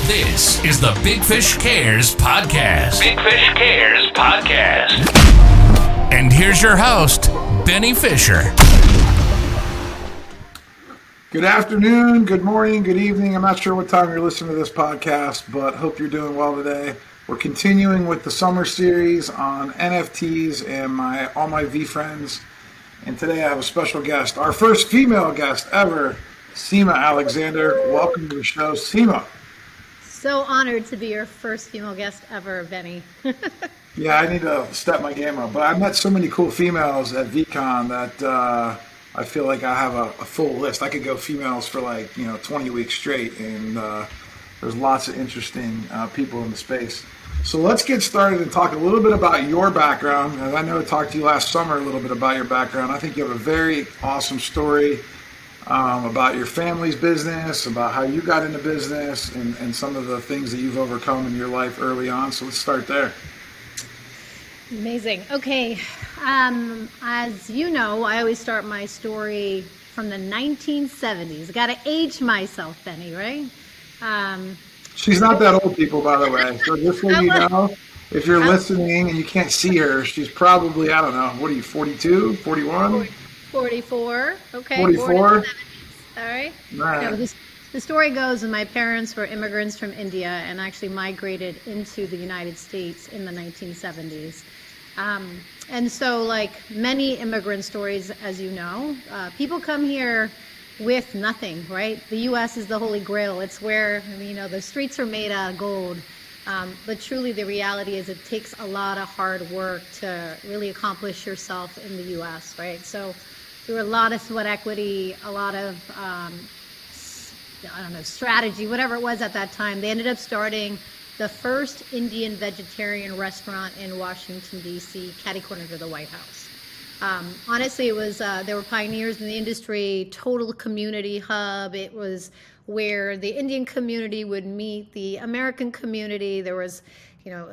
This is the Big Fish Cares Podcast. Big Fish Cares Podcast. And here's your host, Benny Fisher. Good afternoon, good morning, good evening. I'm not sure what time you're listening to this podcast, but hope you're doing well today. We're continuing with the summer series on NFTs and all my VeeFriends. And today I have a special guest, our first female guest ever, Seema Alexander. Welcome to the show, Seema. So honored to be your first female guest ever, Benny. Yeah, I need to step my game up. But I met so many cool females at VeeCon that I feel like I have a full list. I could go females for 20 weeks straight, and there's lots of interesting people in the space. So let's get started and talk a little bit about your background. As I know I talked to you last summer a little bit about your background. I think you have a very awesome story about your family's business, about how you got into business, and some of the things that you've overcome in your life early on. So let's start there. Amazing. Okay. As you know, I always start my story from the 1970s. Got to age myself, Benny, right? She's not that old, people, by the way. So just so you know, if you're listening and you can't see her, she's probably, I don't know, what are you, 42, 41? 44. Okay. 44. All right. No, the story goes, and my parents were immigrants from India and actually migrated into the United States in the 1970s. And so, like many immigrant stories, as you know, people come here with nothing, right? The U.S. is the holy grail. It's where, the streets are made out of gold. But truly, the reality is it takes a lot of hard work to really accomplish yourself in the U.S., right? So there were a lot of sweat equity, a lot of, strategy, whatever it was at that time. They ended up starting the first Indian vegetarian restaurant in Washington, D.C., catty-corner to the White House. Honestly, it was they were pioneers in the industry, total community hub. It was where the Indian community would meet the American community. There was,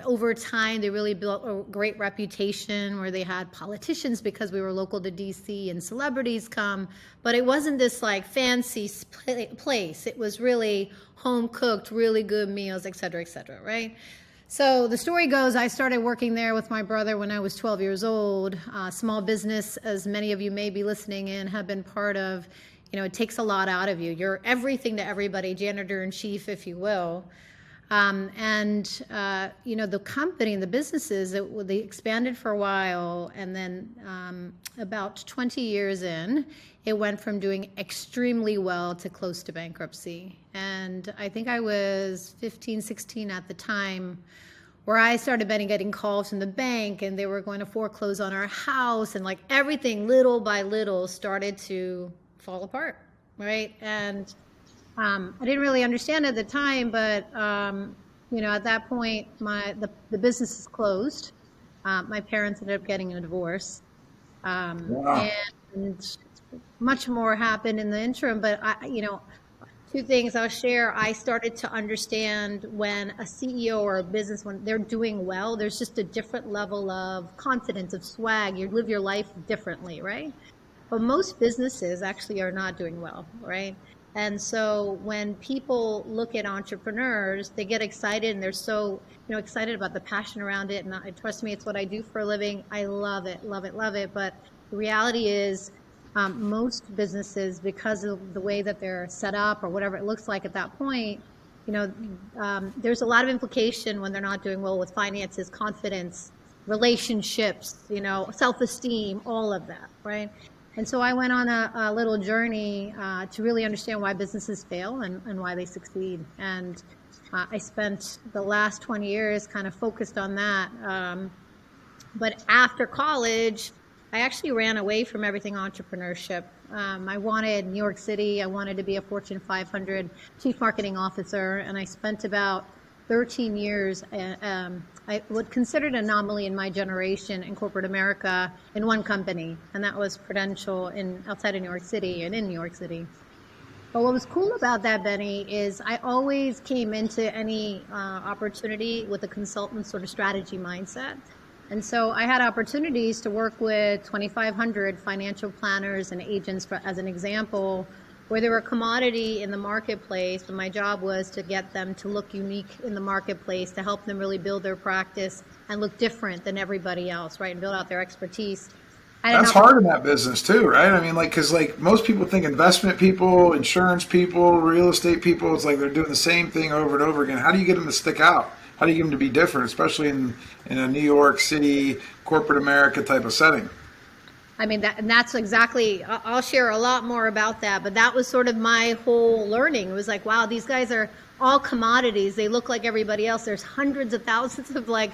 over time, they really built a great reputation where they had politicians because we were local to DC and celebrities come. But it wasn't this fancy place. It was really home cooked, really good meals, et cetera, right? So the story goes, I started working there with my brother when I was 12 years old. Small business, as many of you may be listening in, have been part of, it takes a lot out of you. You're everything to everybody, janitor in chief, if you will. The company and the businesses, they expanded for a while, and then about 20 years in, it went from doing extremely well to close to bankruptcy. And I think I was 15, 16 at the time, where I started getting calls from the bank, and they were going to foreclose on our house, and everything little by little started to fall apart, right? And I didn't really understand at the time, but at that point, the business is closed. My parents ended up getting a divorce, Wow. and much more happened in the interim. But two things I'll share. I started to understand when a CEO or a business, when they're doing well, there's just a different level of confidence, of swag. You live your life differently, right? But most businesses actually are not doing well, right? And so when people look at entrepreneurs, they get excited, and they're so excited about the passion around it. And trust me, it's what I do for a living. I love it. But the reality is, most businesses, because of the way that they're set up or whatever it looks like at that point, there's a lot of implication when they're not doing well with finances, confidence, relationships, self-esteem, all of that, right? And so I went on a little journey to really understand why businesses fail and why they succeed. And I spent the last 20 years kind of focused on that. But after college, I actually ran away from everything entrepreneurship. I wanted New York City. I wanted to be a Fortune 500 chief marketing officer. And I spent about 13 years, I would consider an anomaly in my generation in corporate America, in one company, and that was Prudential outside of New York City and in New York City. But what was cool about that, Benny, is I always came into any opportunity with a consultant sort of strategy mindset. And so I had opportunities to work with 2,500 financial planners and agents, as an example, where they were a commodity in the marketplace, but my job was to get them to look unique in the marketplace, to help them really build their practice and look different than everybody else, right? And build out their expertise. That's hard in that business too, right? I mean, like, because like most people think investment people, insurance people, real estate people, it's like they're doing the same thing over and over again. How do you get them to stick out? How do you get them to be different, especially in a New York City, corporate America type of setting? I mean, that's exactly, I'll share a lot more about that, but that was sort of my whole learning. It was like, wow, these guys are all commodities. They look like everybody else. There's hundreds of thousands of like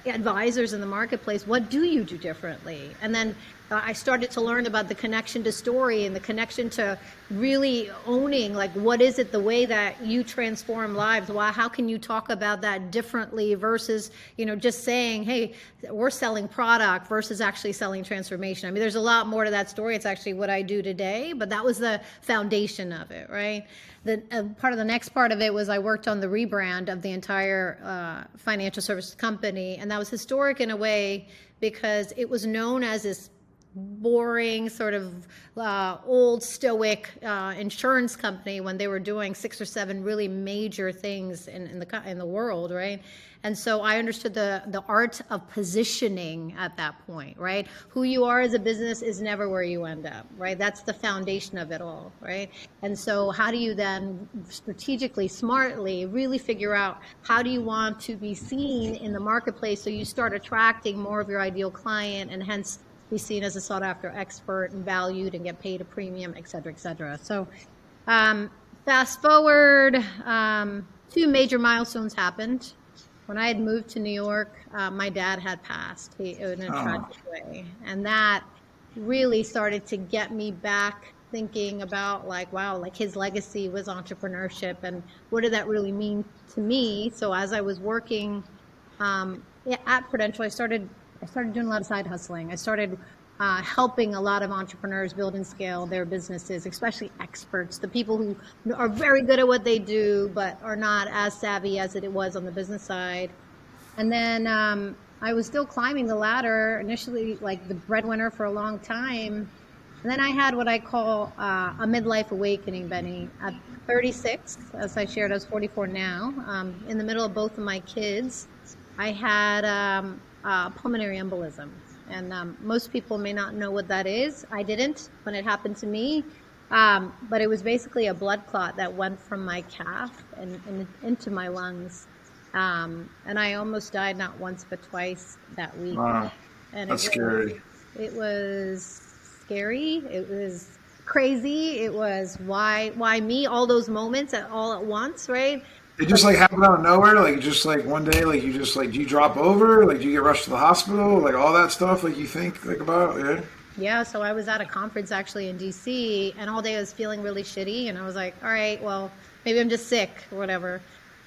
advisors in the marketplace. What do you do differently? And then I started to learn about the connection to story and the connection to really owning, like, what is it, the way that you transform lives? Why, how can you talk about that differently versus, just saying, hey, we're selling product versus actually selling transformation. I mean, there's a lot more to that story. It's actually what I do today, but that was the foundation of it, right? The part of the next part of it was I worked on the rebrand of the entire financial services company, and that was historic in a way because it was known as this boring sort of old stoic insurance company when they were doing 6 or 7 really major things in the world, right? And so I understood the art of positioning at that point, right? Who you are as a business is never where you end up, right? That's the foundation of it all, right? And so how do you then strategically, smartly, really figure out how do you want to be seen in the marketplace so you start attracting more of your ideal client and hence be seen as a sought after expert and valued and get paid a premium, et cetera, et cetera. So fast forward, 2 major milestones happened. When I had moved to New York, my dad had passed in a tragic way. And that really started to get me back thinking about like, wow, like his legacy was entrepreneurship and what did that really mean to me? So as I was working at Prudential, I started doing a lot of side hustling. I started helping a lot of entrepreneurs build and scale their businesses, especially experts, the people who are very good at what they do, but are not as savvy as it was on the business side. And then I was still climbing the ladder, initially like the breadwinner for a long time. And then I had what I call a midlife awakening, Benny. At 36, as I shared, I was 44 now, in the middle of both of my kids, I had pulmonary embolism. And most people may not know what that is. I didn't when it happened to me. But it was basically a blood clot that went from my calf and into my lungs. And I almost died not once but twice that week. Wow, and that's scary. It was scary. It was crazy. It was why me? All those moments all at once, right? It just like happened out of nowhere, like just like one day, like you just like, do you drop over, like do you get rushed to the hospital, like all that stuff, like you think like about, yeah? Yeah, so I was at a conference actually in DC, and all day I was feeling really shitty, and I was like, all right, well, maybe I'm just sick or whatever.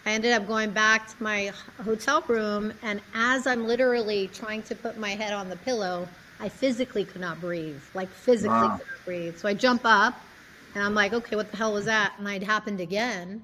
I ended up going back to my hotel room, and as I'm literally trying to put my head on the pillow, I physically could not breathe, like physically could not breathe. So I jump up, and I'm like, okay, what the hell was that? And it happened again.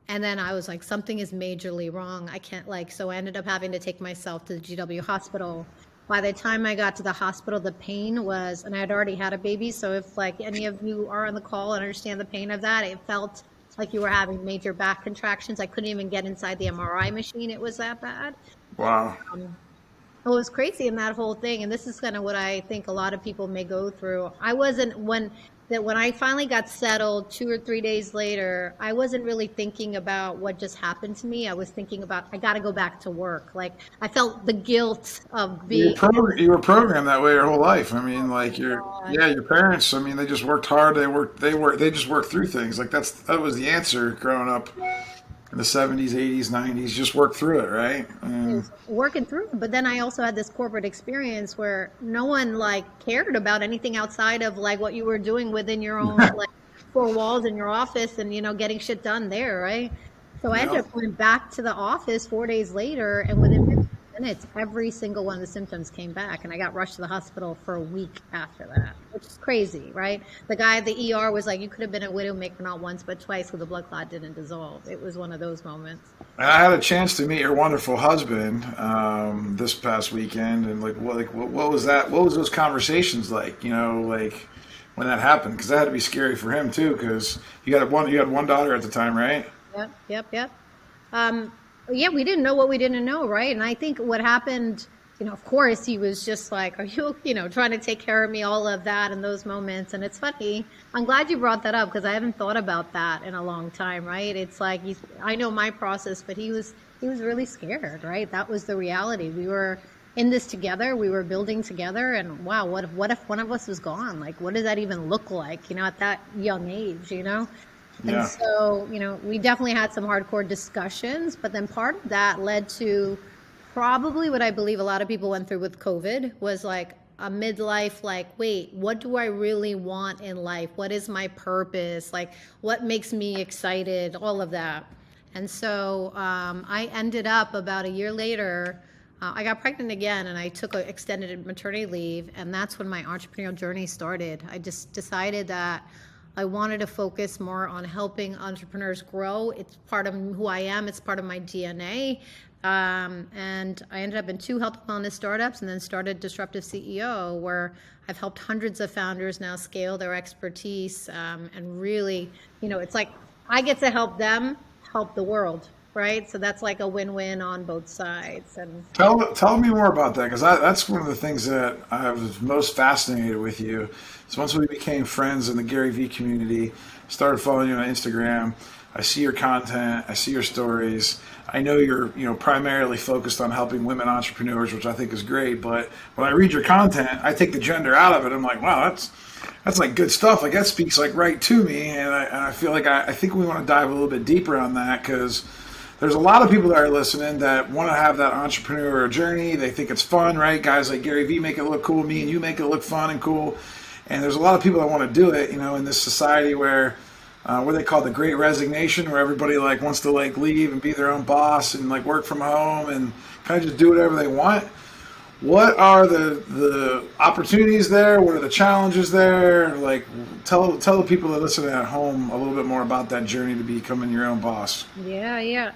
And then I was like, something is majorly wrong. I can't so I ended up having to take myself to the GW hospital. By the time I got to the hospital, the pain was, and I had already had a baby. So if like any of you are on the call and understand the pain of that, it felt like you were having major back contractions. I couldn't even get inside the MRI machine. It was that bad. Wow. It was crazy in that whole thing. And this is kind of what I think a lot of people may go through. When I finally got settled 2 or 3 days later, I wasn't really thinking about what just happened to me. I was thinking about, I got to go back to work. Like I felt the guilt of being. You were programmed that way your whole life. I mean, like your parents. I mean, they just worked hard. They just worked through things. Like that was the answer growing up in the 70s, 80s, 90s. Just work through it, right? Working through it. But then I also had this corporate experience where no one cared about anything outside of what you were doing within your own 4 walls in your office and getting shit done there, right? So I ended up going back to the office 4 days later, and within 15 minutes every single one of the symptoms came back, and I got rushed to the hospital for a week after that, which is crazy, right? The guy at the ER was like, you could have been a widowmaker not once but twice, so the blood clot didn't dissolve. It was one of those moments. I had a chance to meet your wonderful husband this past weekend, and what was that? What was those conversations like? when that happened, because that had to be scary for him too, because you had one daughter at the time, right? Yep. Yeah, we didn't know what we didn't know, right? And I think what happened, of course, he was just like, are you, trying to take care of me, all of that in those moments. And it's funny. I'm glad you brought that up because I haven't thought about that in a long time, right? It's like, I know my process, but he was really scared, right? That was the reality. We were in this together. We were building together. And wow, what if one of us was gone? Like, what does that even look like, at that young age, Yeah. And so, we definitely had some hardcore discussions, but then part of that led to probably what I believe a lot of people went through with COVID was like a midlife, like, wait, what do I really want in life? What is my purpose? Like, what makes me excited? All of that. And so I ended up about a year later, I got pregnant again and I took an extended maternity leave. And that's when my entrepreneurial journey started. I just decided that I wanted to focus more on helping entrepreneurs grow. It's part of who I am. It's part of my DNA. And I ended up in 2 health and wellness startups and then started Disruptive CEO, where I've helped hundreds of founders now scale their expertise. And really, it's like I get to help them help the world, right? So that's like a win-win on both sides. And Tell me more about that, because that's one of the things that I was most fascinated with you. So once we became friends in the Gary Vee community, started following you on Instagram, I see your content, I see your stories. I know you're primarily focused on helping women entrepreneurs, which I think is great. But when I read your content, I take the gender out of it. I'm like, wow, that's like good stuff. Like that speaks like right to me, and I feel like I think we want to dive a little bit deeper on that, because there's a lot of people that are listening that want to have that entrepreneurial journey. They think it's fun, right? Guys like Gary Vee make it look cool. Me and you make it look fun and cool. And there's a lot of people that want to do it, in this society where what they call the Great Resignation, where everybody like wants to like leave and be their own boss and like work from home and kind of just do whatever they want. What are the opportunities there? What are the challenges there? Like, tell the people that listen at home a little bit more about that journey to becoming your own boss. Yeah.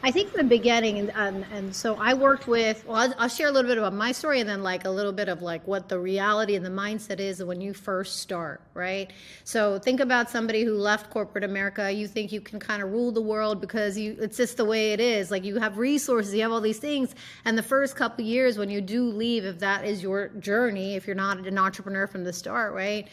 I think in the beginning, and so I worked with, well, I'll share a little bit about my story and then like a little bit of like what the reality and the mindset is when you first start, right? So think about somebody who left corporate America. You think you can kind of rule the world because it's just the way it is. Like you have resources, you have all these things. And the first couple of years when you do leave, if that is your journey, if you're not an entrepreneur from the start, right?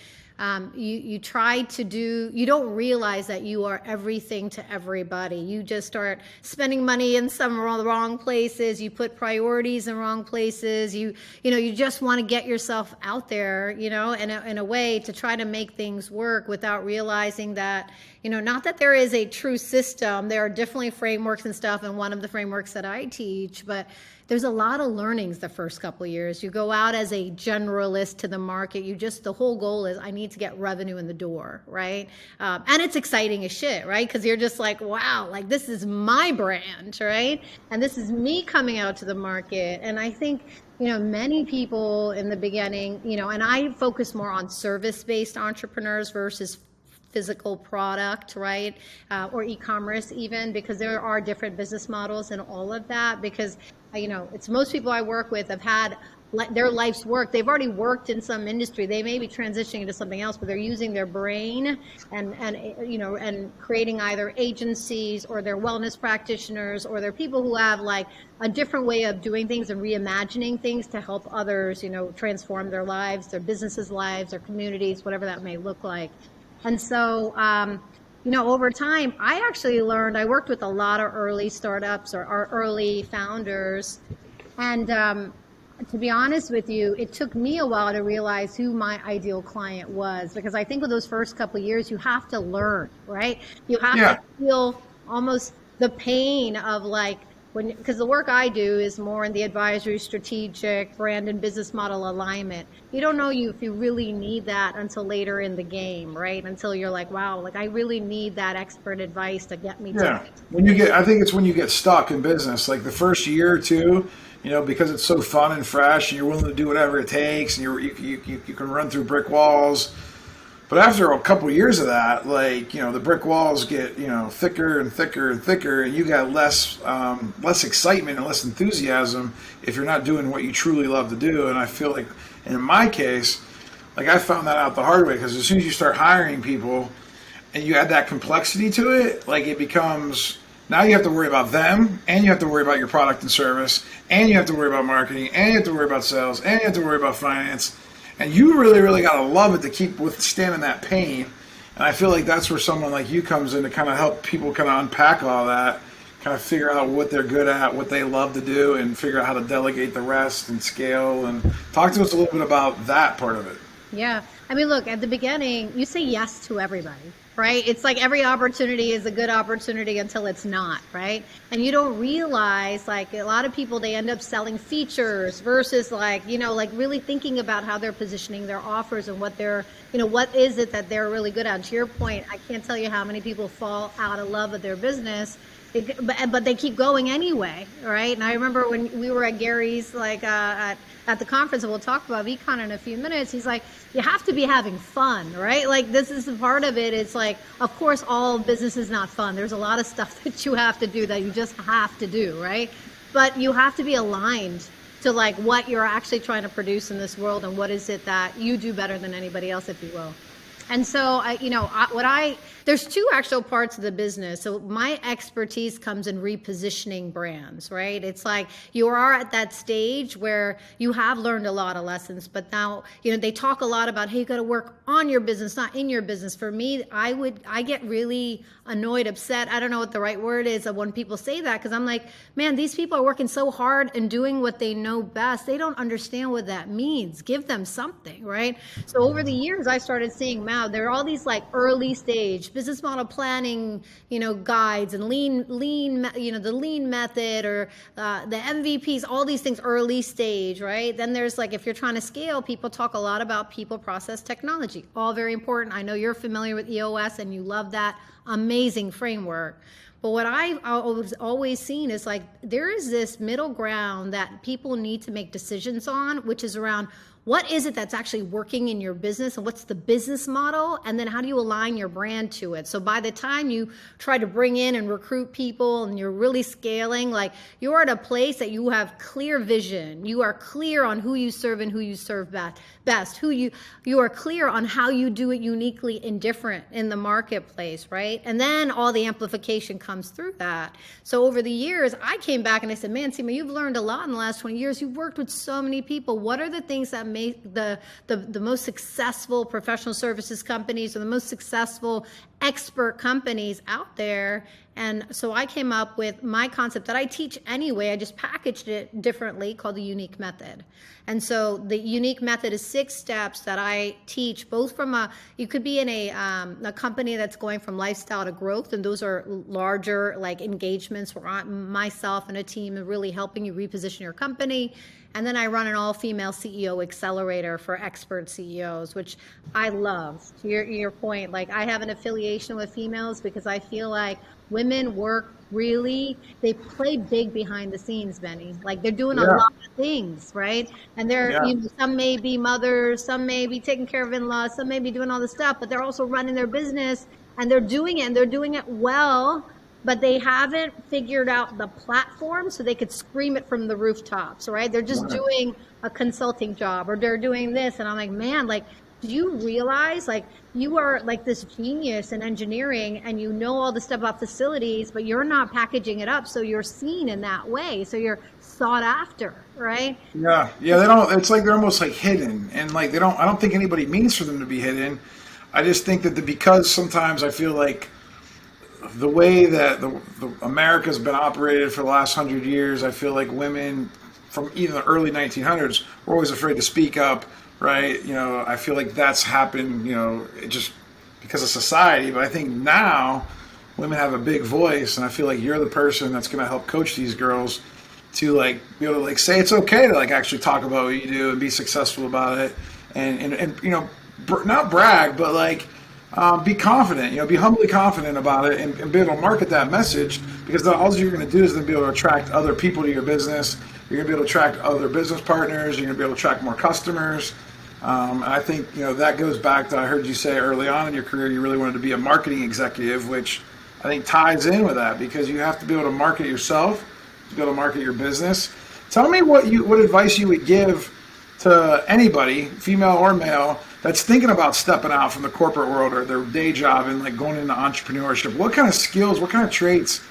You try to you don't realize that you are everything to everybody. You just start spending money in some wrong places. You put priorities in wrong places. You just want to get yourself out there, in a way to try to make things work without realizing that, not that there is a true system. There are definitely frameworks and stuff, and one of the frameworks that I teach, but there's a lot of learnings the first couple of years. You go out as a generalist to the market. The whole goal is I need to get revenue in the door, right? And it's exciting as shit, right? Because you're just like, wow, like this is my brand, right? And this is me coming out to the market. And I think, many people in the beginning, and I focus more on service-based entrepreneurs versus physical product, right? Or e-commerce even, because there are different business models and all of that, because it's most people I work with have had their life's work. They've already worked in some industry. They may be transitioning into something else, but they're using their brain and creating either agencies, or they're wellness practitioners, or they're people who have like a different way of doing things and reimagining things to help others, transform their lives, their businesses' lives, their communities, whatever that may look like. And so, over time, I actually learned, I worked with a lot of early startups or early founders. And to be honest with you, it took me a while to realize who my ideal client was, because I think with those first couple of years, you have to learn, right? You have to feel almost the pain of like, because the work I do is more in the advisory, strategic, brand and business model alignment. You don't know if you really need that until later in the game, right? Until you're like, wow, like I really need that expert advice to get me to. I think it's when you get stuck in business, like the first year or two, because it's so fun and fresh, and you're willing to do whatever it takes, and you can run through brick walls. But after a couple of years of that, like, the brick walls get, thicker and thicker and thicker, and you got less excitement and less enthusiasm if you're not doing what you truly love to do. And I feel like, in my case, Like I found that out the hard way, because as soon as you start hiring people and you add that complexity to it, like it becomes, now you have to worry about them, and you have to worry about your product and service, and you have to worry about marketing, and you have to worry about sales, and you have to worry about finance. And you really, really got to love it to keep withstanding that pain. And I feel like that's where someone like you comes in to kind of help people kind of unpack all that, kind of figure out what they're good at, what they love to do, and figure out how to delegate the rest and scale. And talk to us a little bit about that part of it. Yeah. I mean, look, at the beginning, you say yes to everybody, right? It's like every opportunity is a good opportunity until it's not, right? And you don't realize, like a lot of people, they end up selling features versus like, like really thinking about how they're positioning their offers and what they're, what is it that they're really good at. And to your point, I can't tell you how many people fall out of love with their business, but they keep going anyway, right? And I remember when we were at Gary's, like at the conference, and we'll talk about VeeCon in a few minutes, he's like, you have to be having fun, right? Like this is the part of it. It's like, of course, all business is not fun. There's a lot of stuff that you have to do that you just have to do, right? But you have to be aligned to like what you're actually trying to produce in this world, and what is it that you do better than anybody else, if you will. And so, there's two actual parts of the business. So my expertise comes in repositioning brands, right? It's like you are at that stage where you have learned a lot of lessons, but now, they talk a lot about, hey, you got to work on your business, not in your business. For me, I get really annoyed, upset. I don't know what the right word is when people say that, because I'm like, man, these people are working so hard and doing what they know best. They don't understand what that means. Give them something, right? So over the years, I started seeing, wow, there are all these like early stage business model planning, guides and lean, the lean method, or the MVPs, all these things early stage, right? Then there's like, if you're trying to scale, people talk a lot about people, process, technology, all very important. I know you're familiar with EOS and you love that amazing framework. But what I've always seen is like, there is this middle ground that people need to make decisions on, which is around, what is it that's actually working in your business, and what's the business model, and then how do you align your brand to it? So by the time you try to bring in and recruit people and you're really scaling, like you're at a place that you have clear vision. You are clear on who you serve and who you serve best. You are clear on how you do it uniquely and different in the marketplace, right? And then all the amplification comes through that. So over the years, I came back and I said, man, Seema, you've learned a lot in the last 20 years. You've worked with so many people. What are the things that make the most successful professional services companies, or the most successful expert companies out there? And so I came up with my concept that I teach anyway. I just packaged it differently, called the unique method. And so the unique method is 6 steps that I teach, both from you could be in a company that's going from lifestyle to growth, and those are larger like engagements where myself and a team are really helping you reposition your company. And then I run an all-female CEO accelerator for expert CEOs, which I love. To your point, like I have an affiliation with females because I feel like women work they play big behind the scenes, Benny. Like they're doing a lot of things, right? And they're, some may be mothers, some may be taking care of in-laws, some may be doing all this stuff, but they're also running their business, and they're doing it, and they're doing it well. But they haven't figured out the platform so they could scream it from the rooftops, right? They're just doing a consulting job, or they're doing this. And I'm like, man, like, do you realize like you are like this genius in engineering, and you know all the stuff about facilities, but you're not packaging it up so you're seen in that way, so you're sought after, right? Yeah. They don't, it's like they're almost like hidden, and like I don't think anybody means for them to be hidden. I just think that because sometimes I feel like the way that the America's been operated for the last 100 years, I feel like women from even the early 1900s were always afraid to speak up, right? I feel like that's happened, just because of society. But I think now women have a big voice, and I feel like you're the person that's going to help coach these girls to like be able to like say it's okay to like actually talk about what you do and be successful about it, and not brag, but like be confident, be humbly confident about it, and be able to market that message, because all you're going to do is then be able to attract other people to your business. You're going to be able to attract other business partners. You're going to be able to attract more customers. And I think, that goes back to, I heard you say early on in your career, you really wanted to be a marketing executive, which I think ties in with that, because you have to be able to market yourself, to be able to market your business. Tell me what advice you would give to anybody, female or male, that's thinking about stepping out from the corporate world or their day job and like going into entrepreneurship? What kind of skills, what kind of traits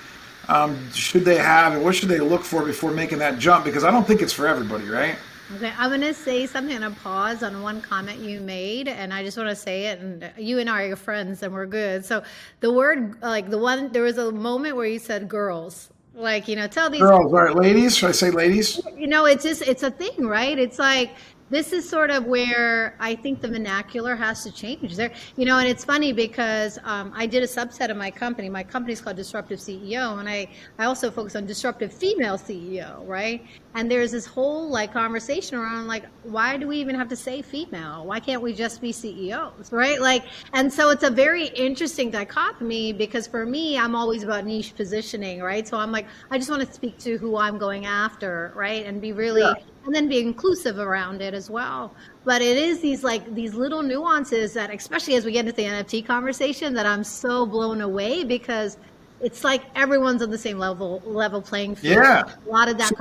should they have, and what should they look for before making that jump? Because I don't think it's for everybody, right? Okay, I'm going to say something. I'm going to pause on one comment you made, and I just want to say it. And you and I are friends, and we're good. So the word, like there was a moment where you said girls. Like, tell these girls, right? Ladies, should I say ladies? It's a thing, right? It's like, this is sort of where I think the vernacular has to change there. And it's funny because I did a subset of my company. My company's called Disruptive CEO, and I also focus on disruptive female CEO, right? And there's this whole like conversation around like, why do we even have to say female? Why can't we just be CEOs, right? Like, and so it's a very interesting dichotomy, because for me, I'm always about niche positioning, right? So I'm like, I just want to speak to who I'm going after, right? And be really, and then be inclusive around it as well. But it is these little nuances that, especially as we get into the NFT conversation, that I'm so blown away, because it's like everyone's on the same level playing field. Yeah. A lot of that.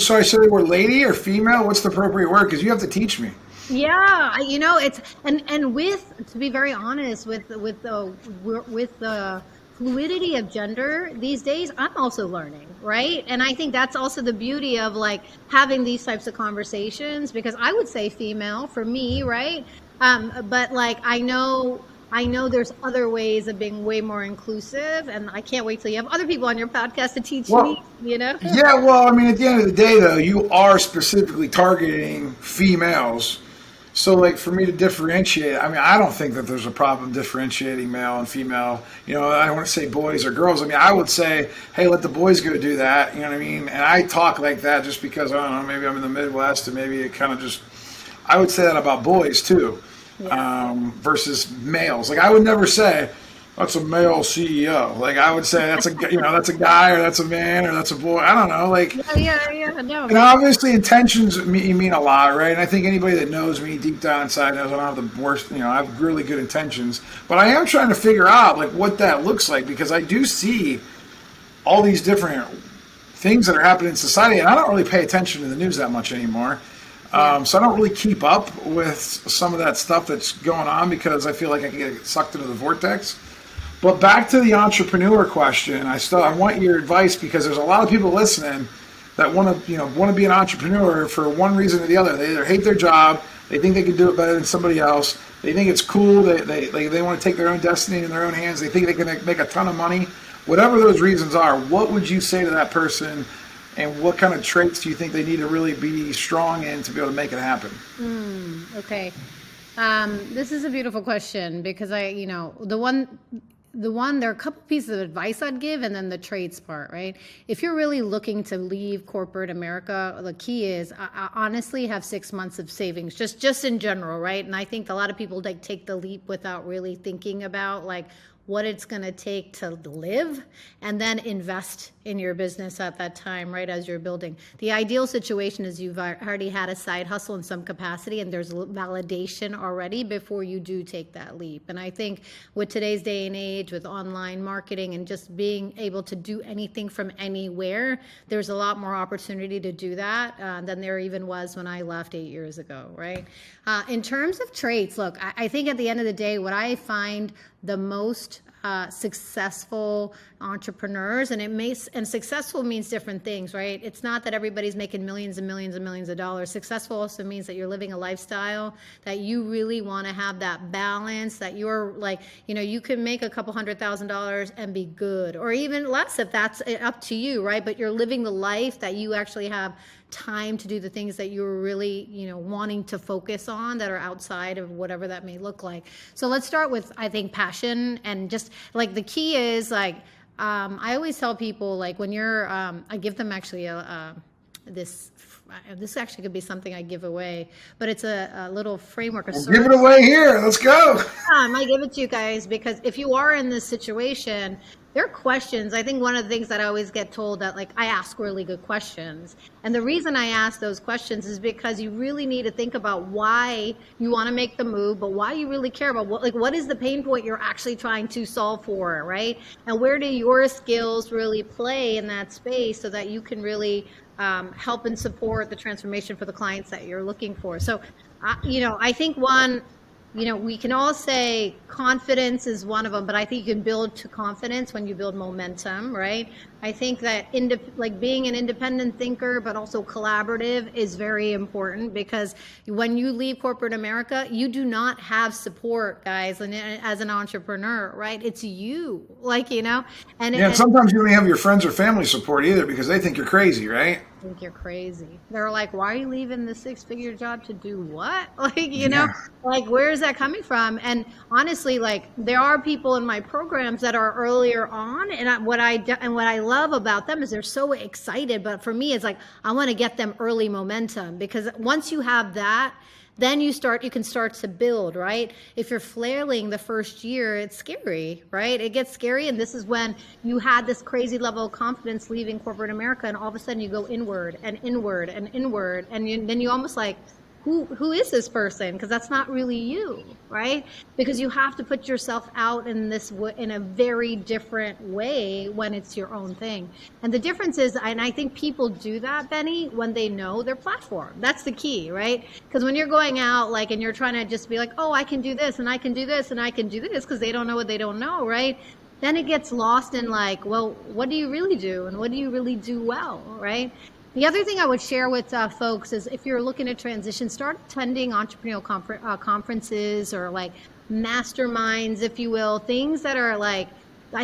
So I said they were lady or female? What's the appropriate word? Because you have to teach me. Yeah, it's and with, to be very honest, with the fluidity of gender these days, I'm also learning, right? And I think that's also the beauty of like having these types of conversations, because I would say female for me, right? But like I know there's other ways of being way more inclusive, and I can't wait till you have other people on your podcast to teach me, Yeah, well, I mean, at the end of the day, though, you are specifically targeting females. So, like, for me to differentiate, I mean, I don't think that there's a problem differentiating male and female. I don't want to say boys or girls. I mean, I would say, hey, let the boys go do that. You know what I mean? And I talk like that just because, I don't know, maybe I'm in the Midwest, and maybe it kind of just, I would say that about boys, too. Versus males. Like, I would never say that's a male CEO. Like, I would say that's a guy, or that's a man, or that's a boy. I don't know. Like, no. And obviously intentions mean a lot, right? And I think anybody that knows me deep down inside knows I don't have the worst. I have really good intentions, but I am trying to figure out like what that looks like, because I do see all these different things that are happening in society, and I don't really pay attention to the news that much anymore. So I don't really keep up with some of that stuff that's going on, because I feel like I can get sucked into the vortex. But back to the entrepreneur question, I want your advice, because there's a lot of people listening that want to be an entrepreneur for one reason or the other. They either hate their job, they think they can do it better than somebody else, they think it's cool, they want to take their own destiny in their own hands, they think they can make a ton of money. Whatever those reasons are, what would you say to that person? And what kind of traits do you think they need to really be strong in to be able to make it happen? Okay. This is a beautiful question, because there are a couple pieces of advice I'd give, and then the traits part, right? If you're really looking to leave corporate America, the key is I honestly have 6 months of savings, just in general, right? And I think a lot of people take the leap without really thinking about like what it's going to take to live, and then invest in your business at that time, right, as you're building. The ideal situation is you've already had a side hustle in some capacity, and there's validation already before you do take that leap. And I think with today's day and age, with online marketing and just being able to do anything from anywhere, there's a lot more opportunity to do that than there even was when I left 8 years ago, right? In terms of traits, look, I think at the end of the day, what I find the most successful entrepreneurs, and successful means different things, right? It's not that everybody's making millions and millions and millions of dollars. Successful also means that you're living a lifestyle that you really want to have that balance, that you're like, you can make a couple $100,000 and be good, or even less if that's up to you, right? But you're living the life that you actually have time to do the things that you're really, wanting to focus on, that are outside of whatever that may look like. So let's start with, I think, passion, and just like the key is like, I always tell people, like, when you're, I give them actually this actually could be something I give away, but it's a little framework. Give it away here. Let's go. I might give it to you guys, because if you are in this situation, Their questions, I think one of the things that I always get told that like I ask really good questions. And the reason I ask those questions is because you really need to think about why you want to make the move, but why you really care about what is the pain point you're actually trying to solve for, right? And where do your skills really play in that space so that you can really help and support the transformation for the clients that you're looking for. So, I think we can all say confidence is one of them, but I think you can build to confidence when you build momentum, right? I think that being an independent thinker, but also collaborative is very important, because when you leave corporate America, you do not have support, guys, and as an entrepreneur, right? It's you, and sometimes you don't have your friends or family support either, because they think you're crazy, right? Think you're crazy. They're like, why are you leaving the 6-figure job to do what? Where is that coming from? And honestly, there are people in my programs that are earlier on, and what I love about them is they're so excited. But for me, it's like, I want to get them early momentum, because once you have that, then you can start to build, right? If you're flailing the first year, it's scary, right? It gets scary. And this is when you had this crazy level of confidence leaving corporate America, and all of a sudden you go inward and inward and inward. And then you almost like, who is this person? Because that's not really you, right? Because you have to put yourself out in a very different way when it's your own thing. And the difference is, and I think people do that, Benny, when they know their platform. That's the key, right? Because when you're going out and you're trying to just be like, oh, I can do this and I can do this and I can do this, because they don't know what they don't know, right? Then it gets lost in well, what do you really do? And what do you really do well, right? The other thing I would share with folks is, if you're looking to transition, start attending entrepreneurial conferences or masterminds, if you will, things that are I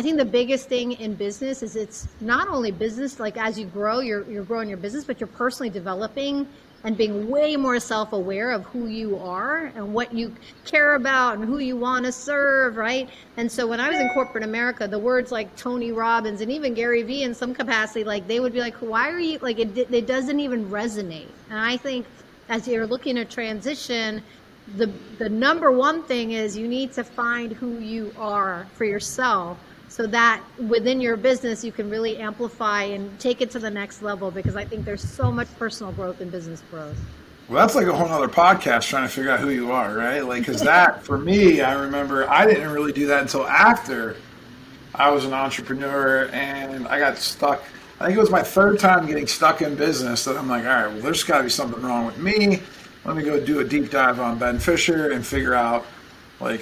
think the biggest thing in business is it's not only business, as you grow, you're growing your business, but you're personally developing and being way more self-aware of who you are and what you care about and who you want to serve, right? And so when I was in corporate America, the words like Tony Robbins and even Gary Vee in some capacity, they would be like, why are you, it doesn't even resonate. And I think as you're looking to transition, the number one thing is you need to find who you are for yourself, so that within your business you can really amplify and take it to the next level, because I think there's so much personal growth and business growth. Well, that's like a whole other podcast, trying to figure out who you are, right? Because that, for me, I remember I didn't really do that until after I was an entrepreneur and I got stuck. I think it was my third time getting stuck in business that I'm like, all right, well, there's got to be something wrong with me. Let me go do a deep dive on Ben Fisher and figure out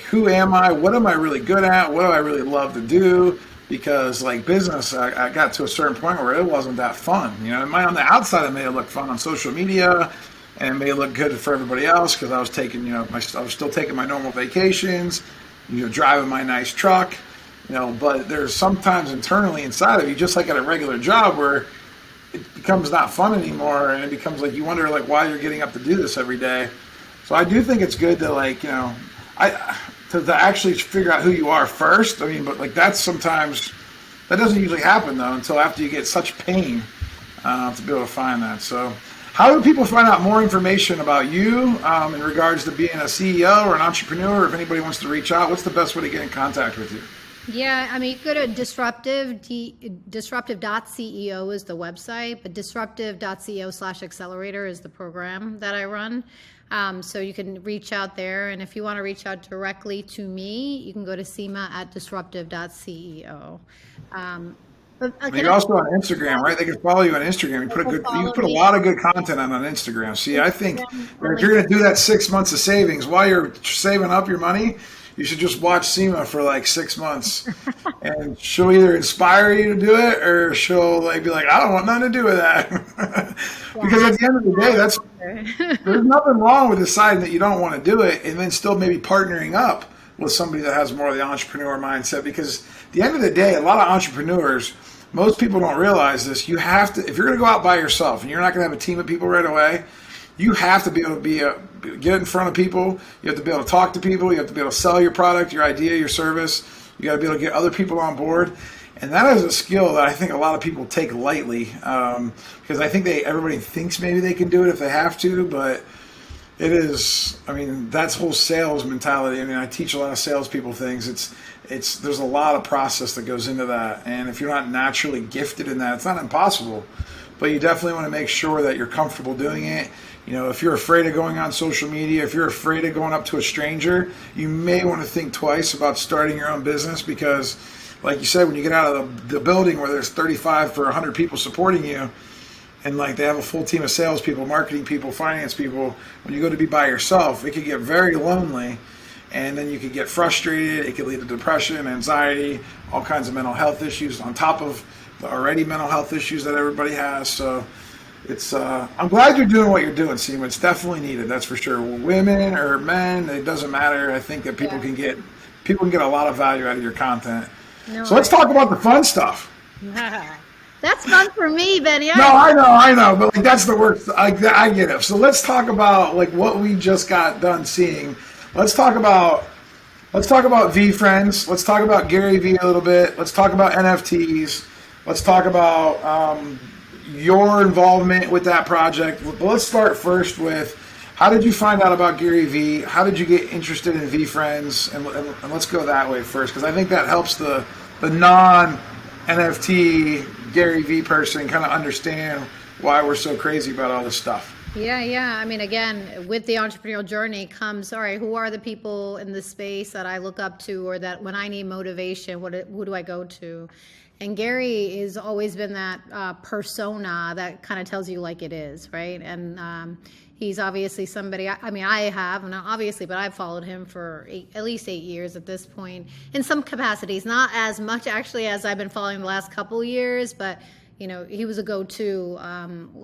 who am I? What am I really good at? What do I really love to do? Because business, I got to a certain point where it wasn't that fun. On the outside, it may have looked fun on social media, and it may look good for everybody else because I was taking, I was still taking my normal vacations, driving my nice truck, but there's sometimes internally inside of you, just like at a regular job, where it becomes not fun anymore, and it becomes you wonder why you're getting up to do this every day. So I do think it's good to to actually figure out who you are first. I mean, but that's sometimes, that doesn't usually happen though until after you get such pain to be able to find that. So how do people find out more information about you in regards to being a CEO or an entrepreneur, or if anybody wants to reach out? What's the best way to get in contact with you? Yeah, I mean, you go to disruptive.ceo is the website, but disruptive.co/accelerator is the program that I run. So you can reach out there. And if you want to reach out directly to me, you can go to Seema at disruptive.ceo. You're also on Instagram, right? They can follow you on Instagram. You put a lot of good content on Instagram. See, I think if you're going to do that 6 months of savings while you're saving up your money, you should just watch Seema for 6 months, and she'll either inspire you to do it, or she'll be like, I don't want nothing to do with that. Because at the end of the day, there's nothing wrong with deciding that you don't want to do it, and then still maybe partnering up with somebody that has more of the entrepreneur mindset. Because at the end of the day, a lot of entrepreneurs, most people don't realize this. You have to, if you're going to go out by yourself and you're not going to have a team of people right away, you have to be able to get in front of people. You have to be able to talk to people. You have to be able to sell your product, your idea, your service. You got to be able to get other people on board. And that is a skill that I think a lot of people take lightly, because I think everybody thinks maybe they can do it if they have to, but it is, that's whole sales mentality. I teach a lot of salespeople things. there's a lot of process that goes into that. And if you're not naturally gifted in that, it's not impossible, but you definitely want to make sure that you're comfortable doing it. You know, if you're afraid of going on social media, if you're afraid of going up to a stranger, you may want to think twice about starting your own business, because like you said, when you get out of the building where there's 35 for 100 people supporting you, and like they have a full team of salespeople, marketing people, finance people, when you go to be by yourself, it could get very lonely, and then you could get frustrated. It could lead to depression, anxiety, all kinds of mental health issues on top of the already mental health issues that everybody has. So it's I'm glad you're doing what you're doing, Seema. It's definitely needed, that's for sure. Women or men, it doesn't matter. I think that people can get a lot of value out of your content. No, so let's talk about the fun stuff. That's fun for me, Benny. No, I know, but like that's the worst. I get it. So let's talk about like what we just got done seeing. Let's talk about VeeFriends. Let's talk about Gary Vee a little bit. Let's talk about NFTs. Let's talk about your involvement with that project. But let's start first with, how did you find out about Gary Vee? How did you get interested in VeeFriends? And let's go that way first, because I think that helps the non-NFT Gary Vee person kind of understand why we're so crazy about all this stuff. Yeah. I mean, again, with the entrepreneurial journey comes, all right, who are the people in this space that I look up to, or that when I need motivation, who do I go to? And Gary has always been that persona that kind of tells you like it is, right? And he's obviously somebody, I have, not obviously, but I've followed him for at least 8 years at this point, in some capacities, not as much actually as I've been following the last couple years, but you know, he was a go-to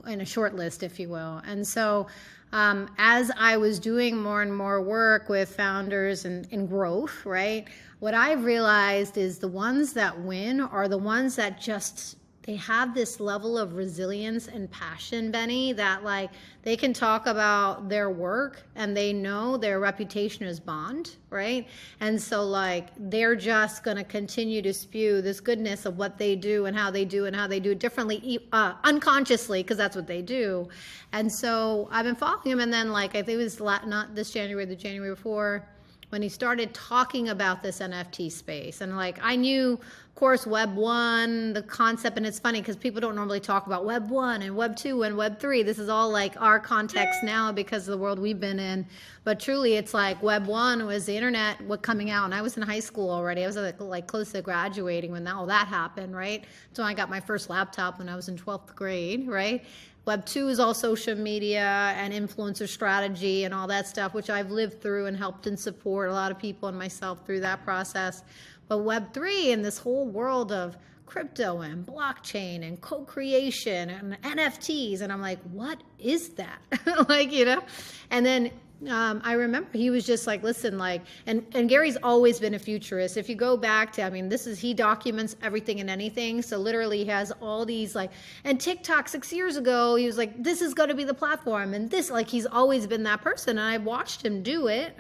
in a short list, if you will. And so as I was doing more and more work with founders and growth, right, what I've realized is the ones that win are the ones that just, they have this level of resilience and passion, Benny, that like they can talk about their work and they know their reputation is bond, right? And so like they're just going to continue to spew this goodness of what they do and how they do it differently, unconsciously, because that's what they do. And so I've been following him, and then like I think it was not this January, the January before, when he started talking about this NFT space. And like I knew, of course, Web 1, the concept, and it's funny because people don't normally talk about Web 1 and Web 2 and Web 3. This is all like our context now because of the world we've been in. But truly, it's like Web 1 was the internet coming out, and I was in high school already. I was like close to graduating when all that happened, right? So I got my first laptop when I was in 12th grade, right? Web 2 is all social media and influencer strategy and all that stuff, which I've lived through and helped and support a lot of people and myself through that process. But Web 3 and this whole world of crypto and blockchain and co-creation and NFTs, and I'm like, what is that? Like, you know? And then I remember he was just like, listen, like, and Gary's always been a futurist. If you go back to, he documents everything and anything. So literally he has all these like, and TikTok 6 years ago, he was like, this is going to be the platform. And this, like, he's always been that person. And I watched him do it.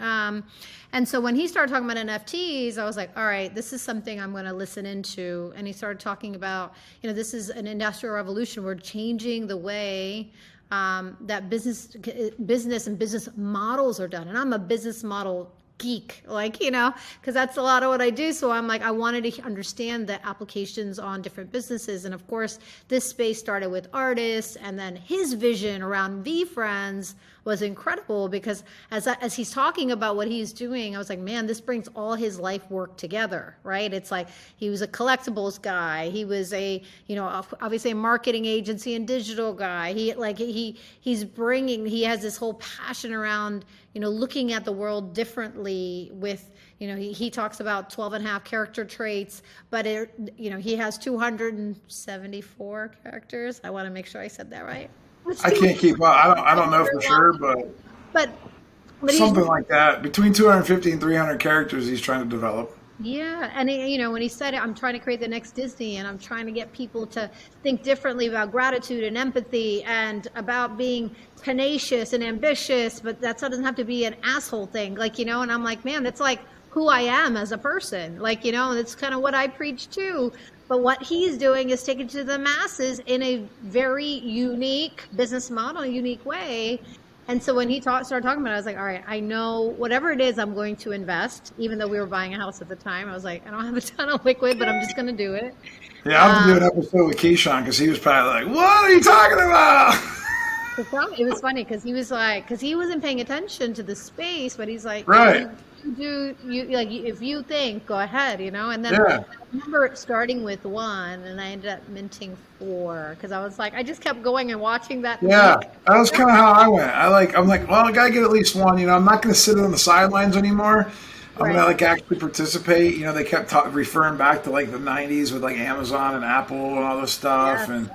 And so when he started talking about NFTs, I was like, all right, this is something I'm going to listen into. And he started talking about, you know, this is an industrial revolution. We're changing the way that business and business models are done. And I'm a business model geek, like, you know, because that's a lot of what I do. So I'm like, I wanted to understand the applications on different businesses. And of course, this space started with artists, and then his vision around VeeFriends was incredible, because as he's talking about what he's doing, I was like, man, this brings all his life work together, right? It's like he was a collectibles guy, he was a, you know, obviously a marketing agency and digital guy. He has this whole passion around, you know, looking at the world differently with, you know, he talks about 12 and a half character traits, but you know, he has 274 characters. I want to make sure I said that right. I can't keep up. I don't know for sure, but something like that. Between 250 and 300 characters he's trying to develop. Yeah, and you know, when he said it, I'm trying to create the next Disney, and I'm trying to get people to think differently about gratitude and empathy and about being tenacious and ambitious, but that doesn't have to be an asshole thing, like, you know. And I'm like, man, that's like who I am as a person, like, you know, and it's kind of what I preach too. But what he's doing is taking it to the masses in a very unique business model, unique way. And so when he started talking about it, I was like, all right, I know whatever it is, I'm going to invest, even though we were buying a house at the time. I was like, I don't have a ton of liquid, but I'm just going to do it. Yeah, I'll have to do an episode with Keyshawn because he was probably like, what are you talking about? It was funny because he was like, because he wasn't paying attention to the space, but he's like, right. If you think, go ahead, And then I remember starting with 1 and I ended up minting 4 because I was like, I just kept going and watching that. Yeah, that was kind of how I went. I'm like, well, I gotta get at least 1. I'm not gonna sit on the sidelines anymore. I'm gonna actually participate. They kept referring back to the 90s with Amazon and Apple and all this stuff, and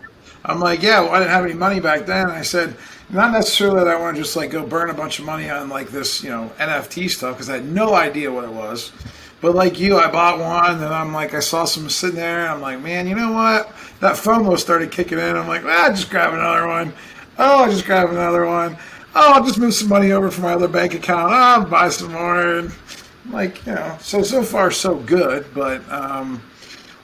I'm like, well, I didn't have any money back then. And I said, not necessarily that I want to just go burn a bunch of money on this NFT stuff because I had no idea what it was. But like you, I bought one, and I'm like, I saw some sitting there, and I'm like, man, you know what? That FOMO started kicking in. I'm like, just grab another one. Oh, I'll just grab another one. Oh, I'll just move some money over from my other bank account. Oh, I'll buy some more. And so far so good. But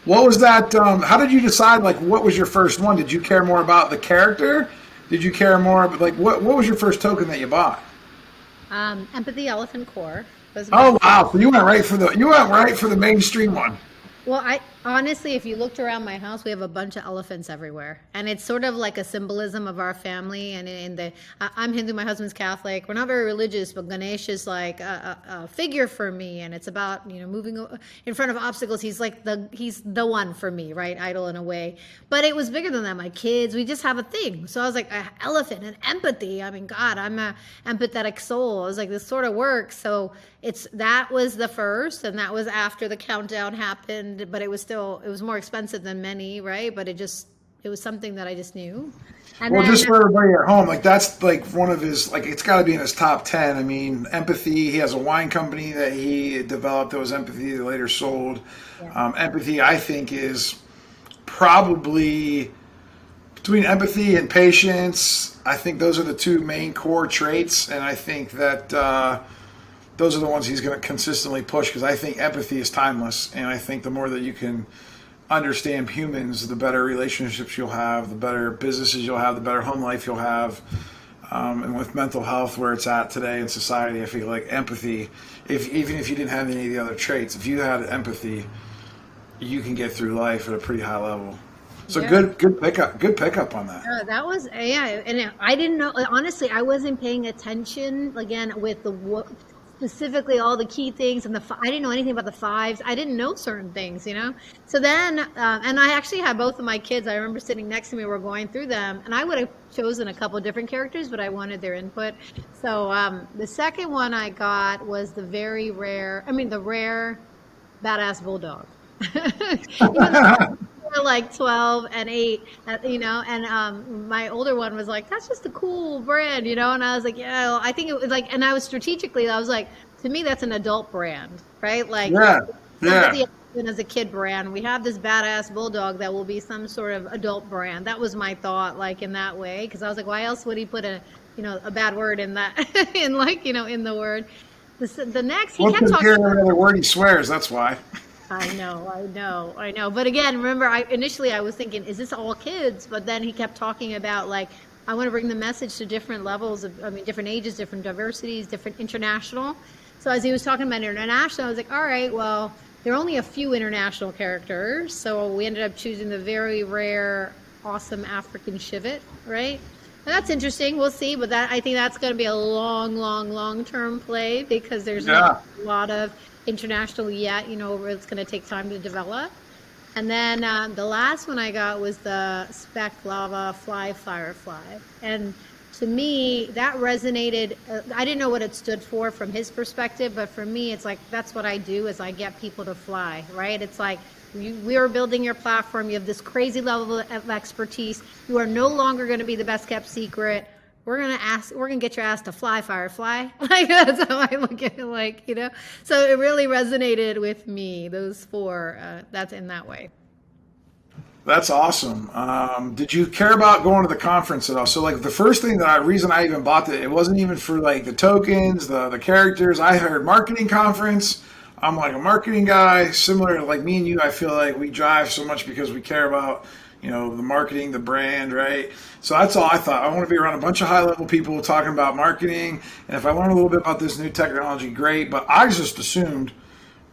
what was that? How did you decide? What was your first one? Did you care more about the character? Did you care more? What was your first token that you bought? Empathy Elephant Core. Oh wow! So you went right for the mainstream one. Well, I honestly, if you looked around my house, we have a bunch of elephants everywhere, and it's sort of like a symbolism of our family. And I'm Hindu, my husband's Catholic. We're not very religious, but Ganesh is like a figure for me, and it's about moving in front of obstacles. He's the one for me, right? Idol in a way, but it was bigger than that. My kids, we just have a thing. So I was like, elephant and empathy. I mean, God, I'm a empathetic soul. I was like, this sort of works. So that was the first, and that was after the countdown happened, but it was more expensive than many, right? But it was something that I just knew. And just for everybody at home, that's one of his, it's got to be in his top 10. I mean, Empathy, he has a wine company that he developed that was Empathy, that later sold. Yeah. Empathy, I think, is probably between empathy and patience. I think those are the two main core traits, and I think that those are the ones he's going to consistently push because I think empathy is timeless, and I think the more that you can understand humans, the better relationships you'll have, the better businesses you'll have, the better home life you'll have. And with mental health where it's at today in society, I feel like empathy, even if you didn't have any of the other traits, if you had empathy, you can get through life at a pretty high level. So good pickup on that. That was, and I didn't know, honestly, I wasn't paying attention, again, with specifically all the key things, and I didn't know anything about the 5s. I didn't know certain things, So then, and I actually had both of my kids. I remember sitting next to me, we're going through them, and I would have chosen a couple of different characters, but I wanted their input. So the second one I got was the rare badass bulldog. Like 12 and 8, and my older one was like, that's just a cool brand, and I was like, I think it was and I was strategically, I was like, to me, that's an adult brand, right? As a kid brand, we have this badass bulldog that will be some sort of adult brand. That was my thought, in that way, because I was like, why else would he put a bad word in that, in the word. The next, he kept talking about another word he swears, that's why. I know. But again, remember, initially I was thinking, is this all kids? But then he kept talking about, I want to bring the message to different levels different ages, different diversities, different international. So as he was talking about international, I was like, all right, well, there are only a few international characters. So we ended up choosing the very rare, awesome African Shivet, right? And that's interesting. We'll see. But I think that's going to be a long-term play because there's not a lot of international yet, it's going to take time to develop. And then the last one I got was the Spec Lava Fly Firefly. And to me, that resonated. I didn't know what it stood for from his perspective, but for me, it's that's what I do is I get people to fly, right? It's we are building your platform. You have this crazy level of expertise. You are no longer going to be the best kept secret. We're gonna get your ass to fly, Firefly. That's how I look at it, So it really resonated with me, those 4. That's in that way. That's awesome. Did you care about going to the conference at all? So the first thing reason I even bought it wasn't even for the tokens, the characters. I heard marketing conference. I'm like a marketing guy, similar to like me and you. I feel like we drive so much because we care about, the marketing, the brand, right? So that's all I thought. I want to be around a bunch of high level people talking about marketing. And if I learn a little bit about this new technology, great. But I just assumed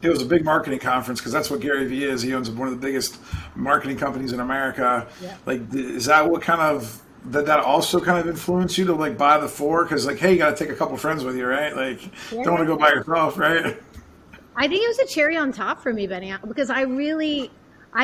it was a big marketing conference because that's what Gary Vee is. He owns one of the biggest marketing companies in America. Yeah. Like, is that what kind of, did that also kind of influence you to like buy the four? Because like, hey, you got to take a couple friends with you, right? Like, don't want to go by yourself, right? I think it was a cherry on top for me, Benny, because I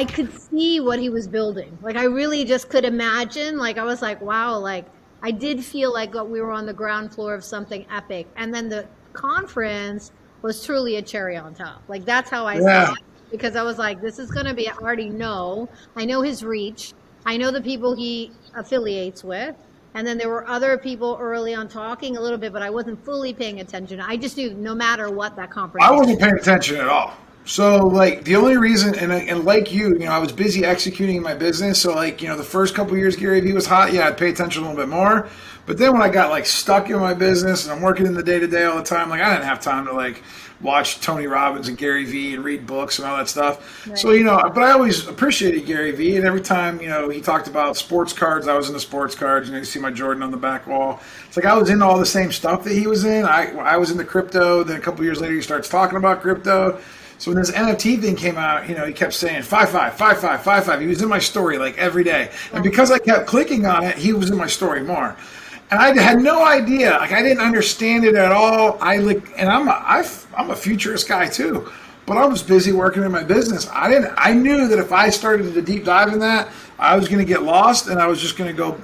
could see what he was building. Like, I really just could imagine. Like, I was like, wow, like, I did feel like we were on the ground floor of something epic. And then the conference was truly a cherry on top. Like, that's how I saw it. Because I was like, this is going to be, I already know. I know his reach. I know the people he affiliates with. And then there were other people early on talking a little bit, but I wasn't fully paying attention. I just knew no matter what that conference I wasn't paying attention at all. So like the only reason, and like you, I was busy executing my business. So like, the first couple of years Gary Vee was hot. Yeah, I'd pay attention a little bit more. But then when I got like stuck in my business and I'm working in the day to day all the time, like I didn't have time to like watch Tony Robbins and Gary Vee and read books and all that stuff. Right. So, but I always appreciated Gary Vee. And every time, he talked about sports cards, I was into sports cards. You see my Jordan on the back wall. It's like I was into all the same stuff that he was in. I was into crypto. Then a couple years later, he starts talking about crypto. So when this NFT thing came out, he kept saying 5-5. He was in my story like every day. And because I kept clicking on it, he was in my story more. And I had no idea. Like I didn't understand it at all. I'm a futurist guy too, but I was busy working in my business. I knew that if I started to deep dive in that, I was going to get lost and I was just going to go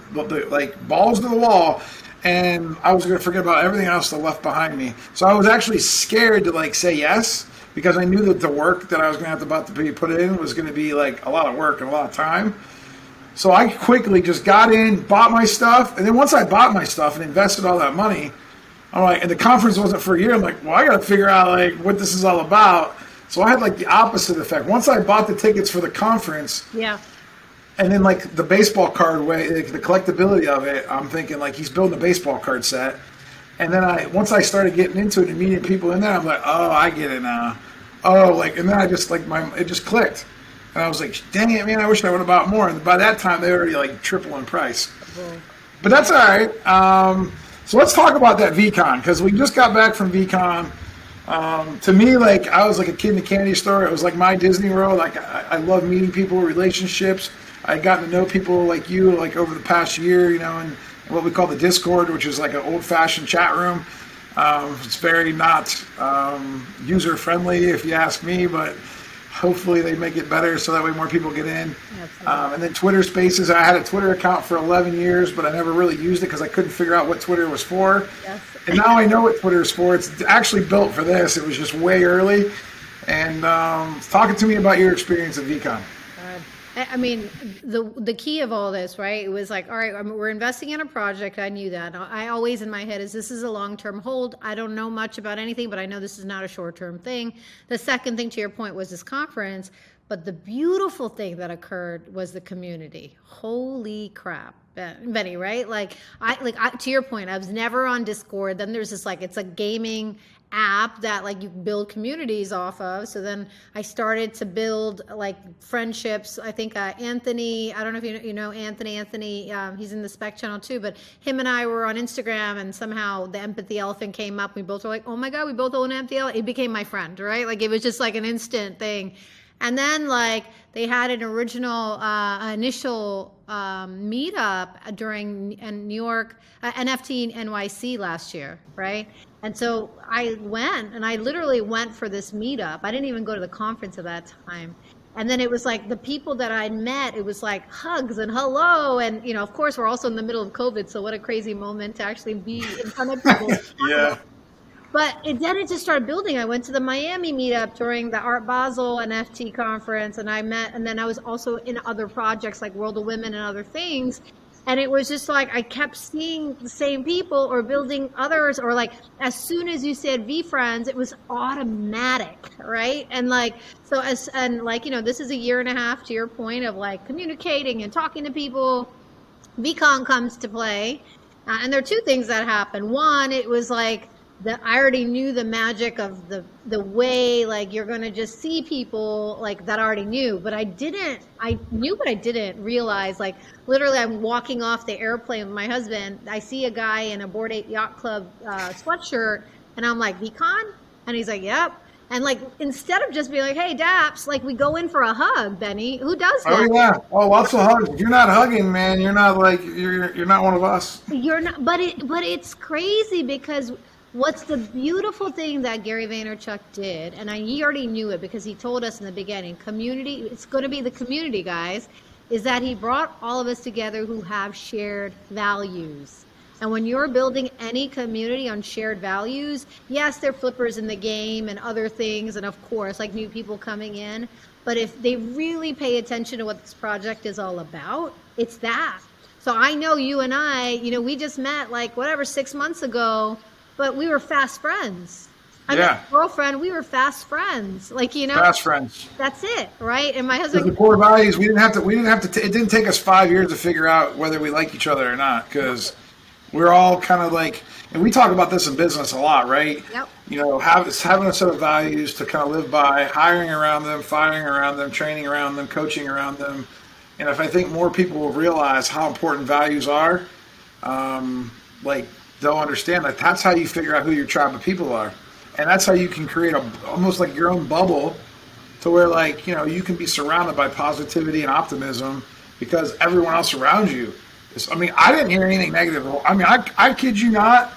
like balls to the wall, and I was going to forget about everything else that left behind me. So I was actually scared to like say yes, because I knew that the work that I was going to have about to be put in was going to be like a lot of work and a lot of time. So I quickly just got in, bought my stuff, and then once I bought my stuff and invested all that money, I'm like, and the conference wasn't for a year, I'm like, well, I got to figure out like what this is all about. So I had like the opposite effect. Once I bought the tickets for the conference, and then like the baseball card way, like the collectability of it, I'm thinking like he's building a baseball card set. And then once I started getting into it and meeting people in there, I'm like, oh, I get it now. Oh, like, and then I just like it just clicked. And I was like, dang it, man, I wish I would have bought more. And by that time, they were already like triple in price. But that's all right. So let's talk about that VeeCon, because we just got back from VeeCon. To me, like, I was like a kid in a candy store. It was like my Disney World. Like, I love meeting people, relationships. I had gotten to know people like you, like, over the past year, and what we call the Discord, which is like an old-fashioned chat room. It's very not user-friendly, if you ask me, but hopefully they make it better so that way more people get in. And then Twitter Spaces. I had a Twitter account for 11 years, but I never really used it because I couldn't figure out what Twitter was for. Yes. And now I know what Twitter is for. It's actually built for this. It was just way early. And talking to me about your experience at VeeCon. I mean, the key of all this, right? It was like, all right, we're investing in a project. I knew that. I always in my head is this is a long-term hold. I don't know much about anything, but I know this is not a short-term thing. The second thing, to your point, was this conference. But the beautiful thing that occurred was the community. Holy crap, Benny, right? Like to your point, I was never on Discord. Then there's this like, it's a gaming app that like you build communities off of. So then I started to build like friendships. I think Anthony, I don't know if you know Anthony, he's in the Spec channel too, but him and I were on Instagram and somehow the empathy elephant came up. We both were like, oh my God, we both own empathy elephant. It became my friend, right? Like it was just like an instant thing. And then like they had an initial meetup during New York NFT NYC last year, right? And so I went, and I literally went for this meetup. I didn't even go to the conference at that time. And then it was like the people that I'd met, it was like hugs and hello. And, of course, we're also in the middle of COVID. So what a crazy moment to actually be in front of people. Yeah. But then it just started building. I went to the Miami meetup during the Art Basel NFT conference, and and then I was also in other projects like World of Women and other things. And it was just like I kept seeing the same people or building others, or like as soon as you said VeeFriends, it was automatic, right? And like this is a year and a half, to your point, of like communicating and talking to people. VeeCon comes to play, and there are two things that happened. One, it was like I already knew the magic of the way, like, you're going to just see people like that. I already knew, but I knew, but I didn't realize, like, literally I'm walking off the airplane with my husband. I see a guy in a Bored Ape Yacht Club sweatshirt, and I'm like, VeeCon? And he's like, yep. And like, instead of just being like, hey, Daps, like, we go in for a hug, Benny. Who does that? Oh yeah. Oh, lots of hugs. If you're not hugging, man, you're not like you're not one of us. You're not, but it's crazy because what's the beautiful thing that Gary Vaynerchuk did, and he already knew it because he told us in the beginning, community, it's going to be the community, guys, is that he brought all of us together who have shared values. And when you're building any community on shared values, yes, there are flippers in the game and other things, and of course, like new people coming in, but if they really pay attention to what this project is all about, it's that. So I know you and I, we just met like 6 months ago, but we were fast friends. I met my girlfriend, we were fast friends. Like, fast friends. That's it, right? And my husband. The core values, we didn't have to. It didn't take us 5 years to figure out whether we like each other or not, because we're all kind of like, and we talk about this in business a lot, right? Yep. Having a set of values to kind of live by, hiring around them, firing around them, training around them, coaching around them. And if I think more people will realize how important values are, they'll understand that that's how you figure out who your tribe of people are. And that's how you can create almost like your own bubble to where, like, you can be surrounded by positivity and optimism because everyone else around you is, I didn't hear anything negative. I kid you not.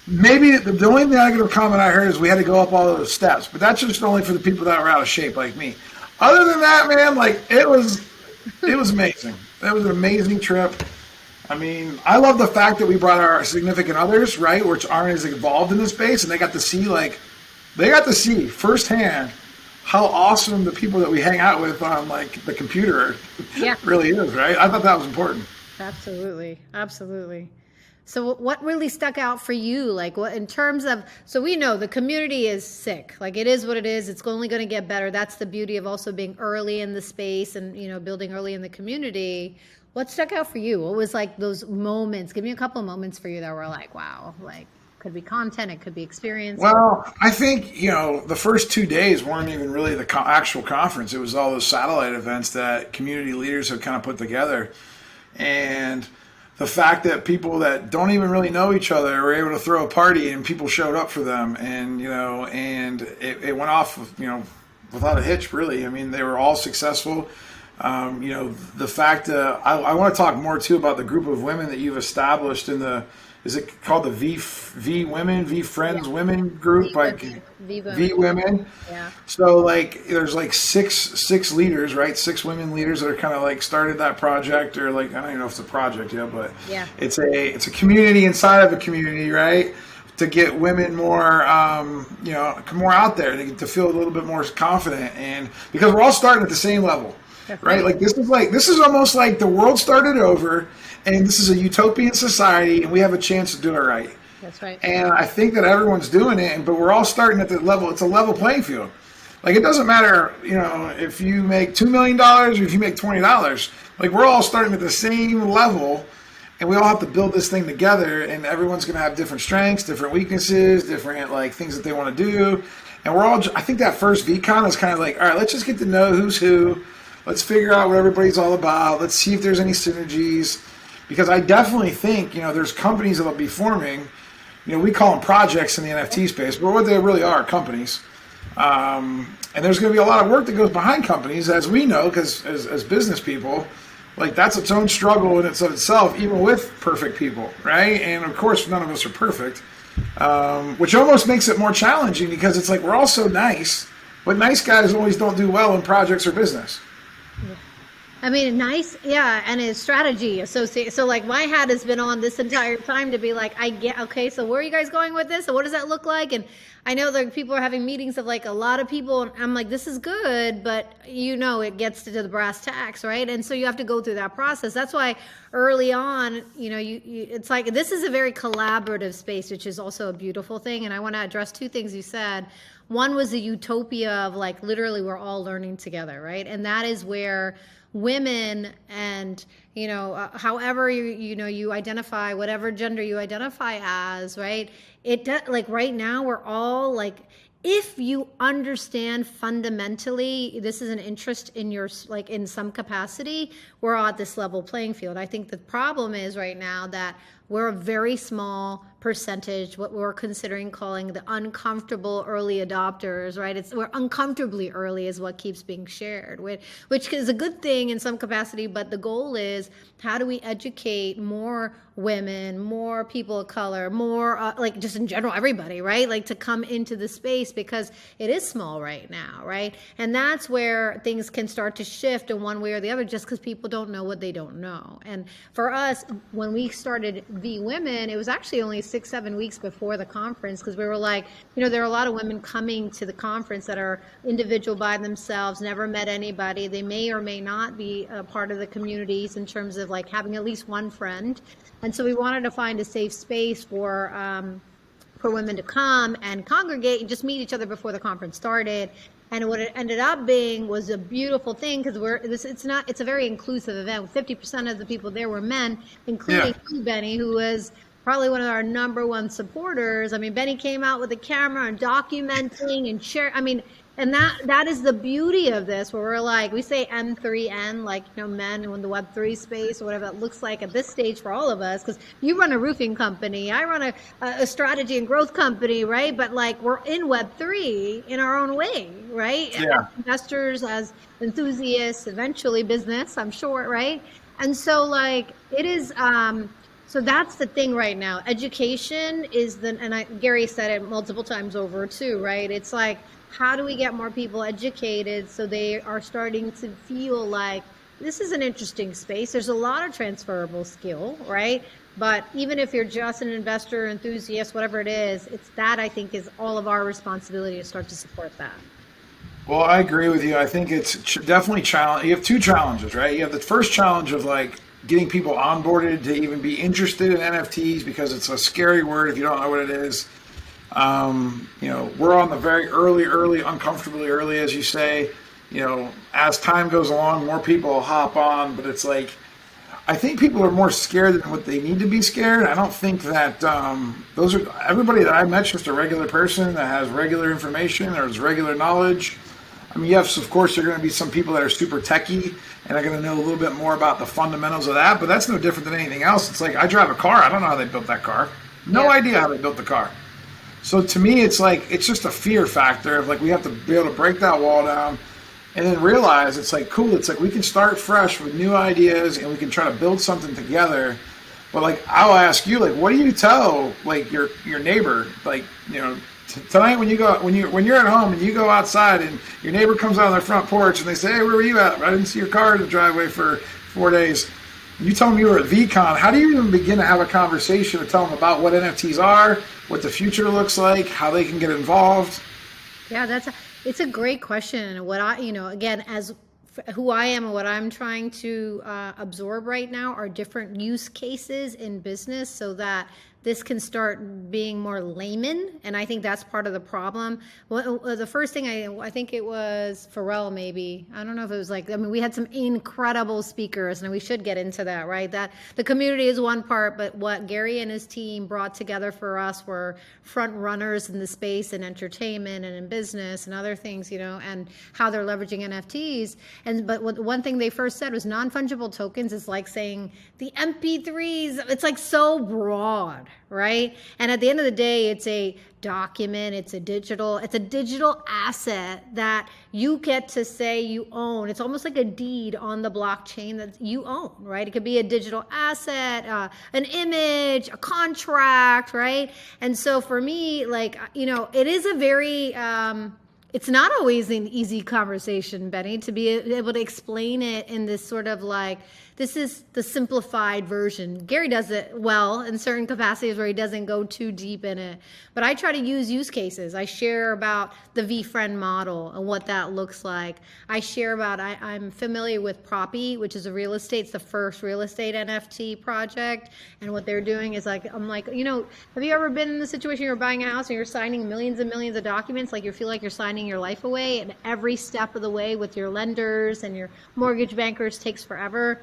Maybe the only negative comment I heard is we had to go up all those steps, but that's just only for the people that were out of shape like me. Other than that, man, like, it was amazing. That was an amazing trip. I love the fact that we brought our significant others, right, which aren't as involved in this space, and they got to see firsthand how awesome the people that we hang out with on, like, the computer really is, right? I thought that was important. Absolutely. So what really stuck out for you? Like, what in terms of, so we know the community is sick. Like, it is what it is. It's only going to get better. That's the beauty of also being early in the space and, building early in the community. What stuck out for you? What was like those moments? Give me a couple of moments for you that were like, wow, like, could be content, it could be experience. Well, I think, the first 2 days weren't even really the actual conference. It was all those satellite events that community leaders have kind of put together. And the fact that people that don't even really know each other were able to throw a party and people showed up for them, and and it went off without a hitch, really. They were all successful. The fact I want to talk more too about the group of women that you've established in the, is it called the VeeFriends women group? V women. Yeah. So, like, there's like six leaders, right? 6 women leaders that are kind of like started that project, or like, I don't even know if it's a project yet, but it's a community inside of a community, right? To get women more, more out there, to feel a little bit more confident, and because we're all starting at the same level. Right? Like, this is almost like the world started over, and this is a utopian society, and we have a chance to do it right. That's right. And I think that everyone's doing it, but we're all starting at the level. It's a level playing field. Like, it doesn't matter, if you make $2 million or if you make $20. Like, we're all starting at the same level, and we all have to build this thing together. And everyone's going to have different strengths, different weaknesses, different, like, things that they want to do. And we're all. I think that first VeeCon is kind of like, all right, let's just get to know who's who. Let's figure out what everybody's all about. Let's see if there's any synergies. Because I definitely think, there's companies that will be forming. We call them projects in the NFT space, but what they really are companies. And there's going to be a lot of work that goes behind companies, as we know, because as business people, like, that's its own struggle in itself, even with perfect people, right? And of course, none of us are perfect, which almost makes it more challenging, because it's like we're all so nice, but nice guys always don't do well in projects or business. Nice, and his strategy associated. So, like, my hat has been on this entire time to be like, okay, so where are you guys going with this? And what does that look like? And I know that people are having meetings of, like, a lot of people, and I'm like, this is good, but it gets to the brass tacks, right? And so you have to go through that process. That's why early on, it's like, this is a very collaborative space, which is also a beautiful thing. And I want to address 2 things you said. One was the utopia of, like, literally we're all learning together, right? And that is where women and, however you identify, whatever gender you identify as, right? It does, like right now we're all like, if you understand fundamentally this is an interest in your, like in some capacity, we're all at this level playing field. I think the problem is right now that we're a very small percentage, what we're considering calling the uncomfortable early adopters, right? We're uncomfortably early is what keeps being shared, which is a good thing in some capacity, but the goal is how do we educate more women, more people of color, more like just in general, everybody, right? Like to come into the space because it is small right now, right? And that's where things can start to shift in one way or the other just because people don't know what they don't know. And for us, when we started VeeWomen, it was actually only 6-7 weeks before the conference because we were like, there are a lot of women coming to the conference that are individual by themselves, never met anybody. They may or may not be a part of the communities in terms of like having at least one friend. And so we wanted to find a safe space for women to come and congregate and just meet each other before the conference started. And what it ended up being was a beautiful thing because it's a very inclusive event. 50% of the people there were men, including you, Benny, who was probably one of our number one supporters. I mean, Benny came out with a camera and documenting and share. I mean, and that is the beauty of this, where we're like, we say M3N, like, men in the Web3 space or whatever it looks like at this stage for all of us, because you run a roofing company, I run a strategy and growth company, right? But like, we're in Web3 in our own way, right? Yeah. As investors, as enthusiasts, eventually business, I'm sure, right? And so like, it is, so that's the thing right now. Education is Gary said it multiple times over too, right? It's like, how do we get more people educated so they are starting to feel like this is an interesting space? There's a lot of transferable skill, right? But even if you're just an investor, enthusiast, whatever it is, it's that I think is all of our responsibility to start to support that. Well, I agree with you. I think it's definitely challenge. You have two challenges, right? You have the first challenge of like getting people onboarded to even be interested in NFTs because it's a scary word if you don't know what it is. We're on the very early, uncomfortably early, as you say. As time goes along, more people will hop on, but it's like, I think people are more scared than what they need to be scared. I don't think that everybody that I met's just a regular person that has regular information or has regular knowledge. I mean, yes, of course, there are going to be some people that are super techie and are going to know a little bit more about the fundamentals of that, but that's no different than anything else. It's like, I drive a car. I don't know how they built that car. No idea how they built the car. So to me, it's like, it's just a fear factor of like, we have to be able to break that wall down and then realize it's like, cool. It's like, we can start fresh with new ideas and we can try to build something together. But like, I'll ask you, like, what do you tell like your neighbor? Like, tonight when you're at home and you go outside and your neighbor comes out on their front porch and they say, hey, where were you at? I didn't see your car in the driveway for 4 days. You told me you were at VeeCon. How do you even begin to have a conversation to tell them about what NFTs are, what the future looks like, how they can get involved? Yeah, it's a great question. What again, as who I am and what I'm trying to absorb right now are different use cases in business so that this can start being more layman, and I think that's part of the problem. Well, the first thing I think it was Pharrell, maybe. I don't know if it was we had some incredible speakers, and we should get into that, right? That the community is one part, but what Gary and his team brought together for us were front runners in the space and entertainment and in business and other things, and how they're leveraging NFTs. But one thing they first said was non-fungible tokens is like saying the MP3s. It's like so broad. Right? And at the end of the day, it's a document, it's a digital asset that you get to say you own. It's almost like a deed on the blockchain that you own, right? It could be a digital asset, an image, a contract, right? And so for me, it is a very, it's not always an easy conversation, Benny, to be able to explain it in this sort of like this is the simplified version. Gary does it well in certain capacities where he doesn't go too deep in it. But I try to use cases. I share about the VeeFriend model and what that looks like. I share about, I'm familiar with Proppy, which is it's the first real estate NFT project. And what they're doing is like, I'm like, you know, have you ever been in the situation you're buying a house and you're signing millions and millions of documents, like you feel like you're signing your life away, and every step of the way with your lenders and your mortgage bankers takes forever?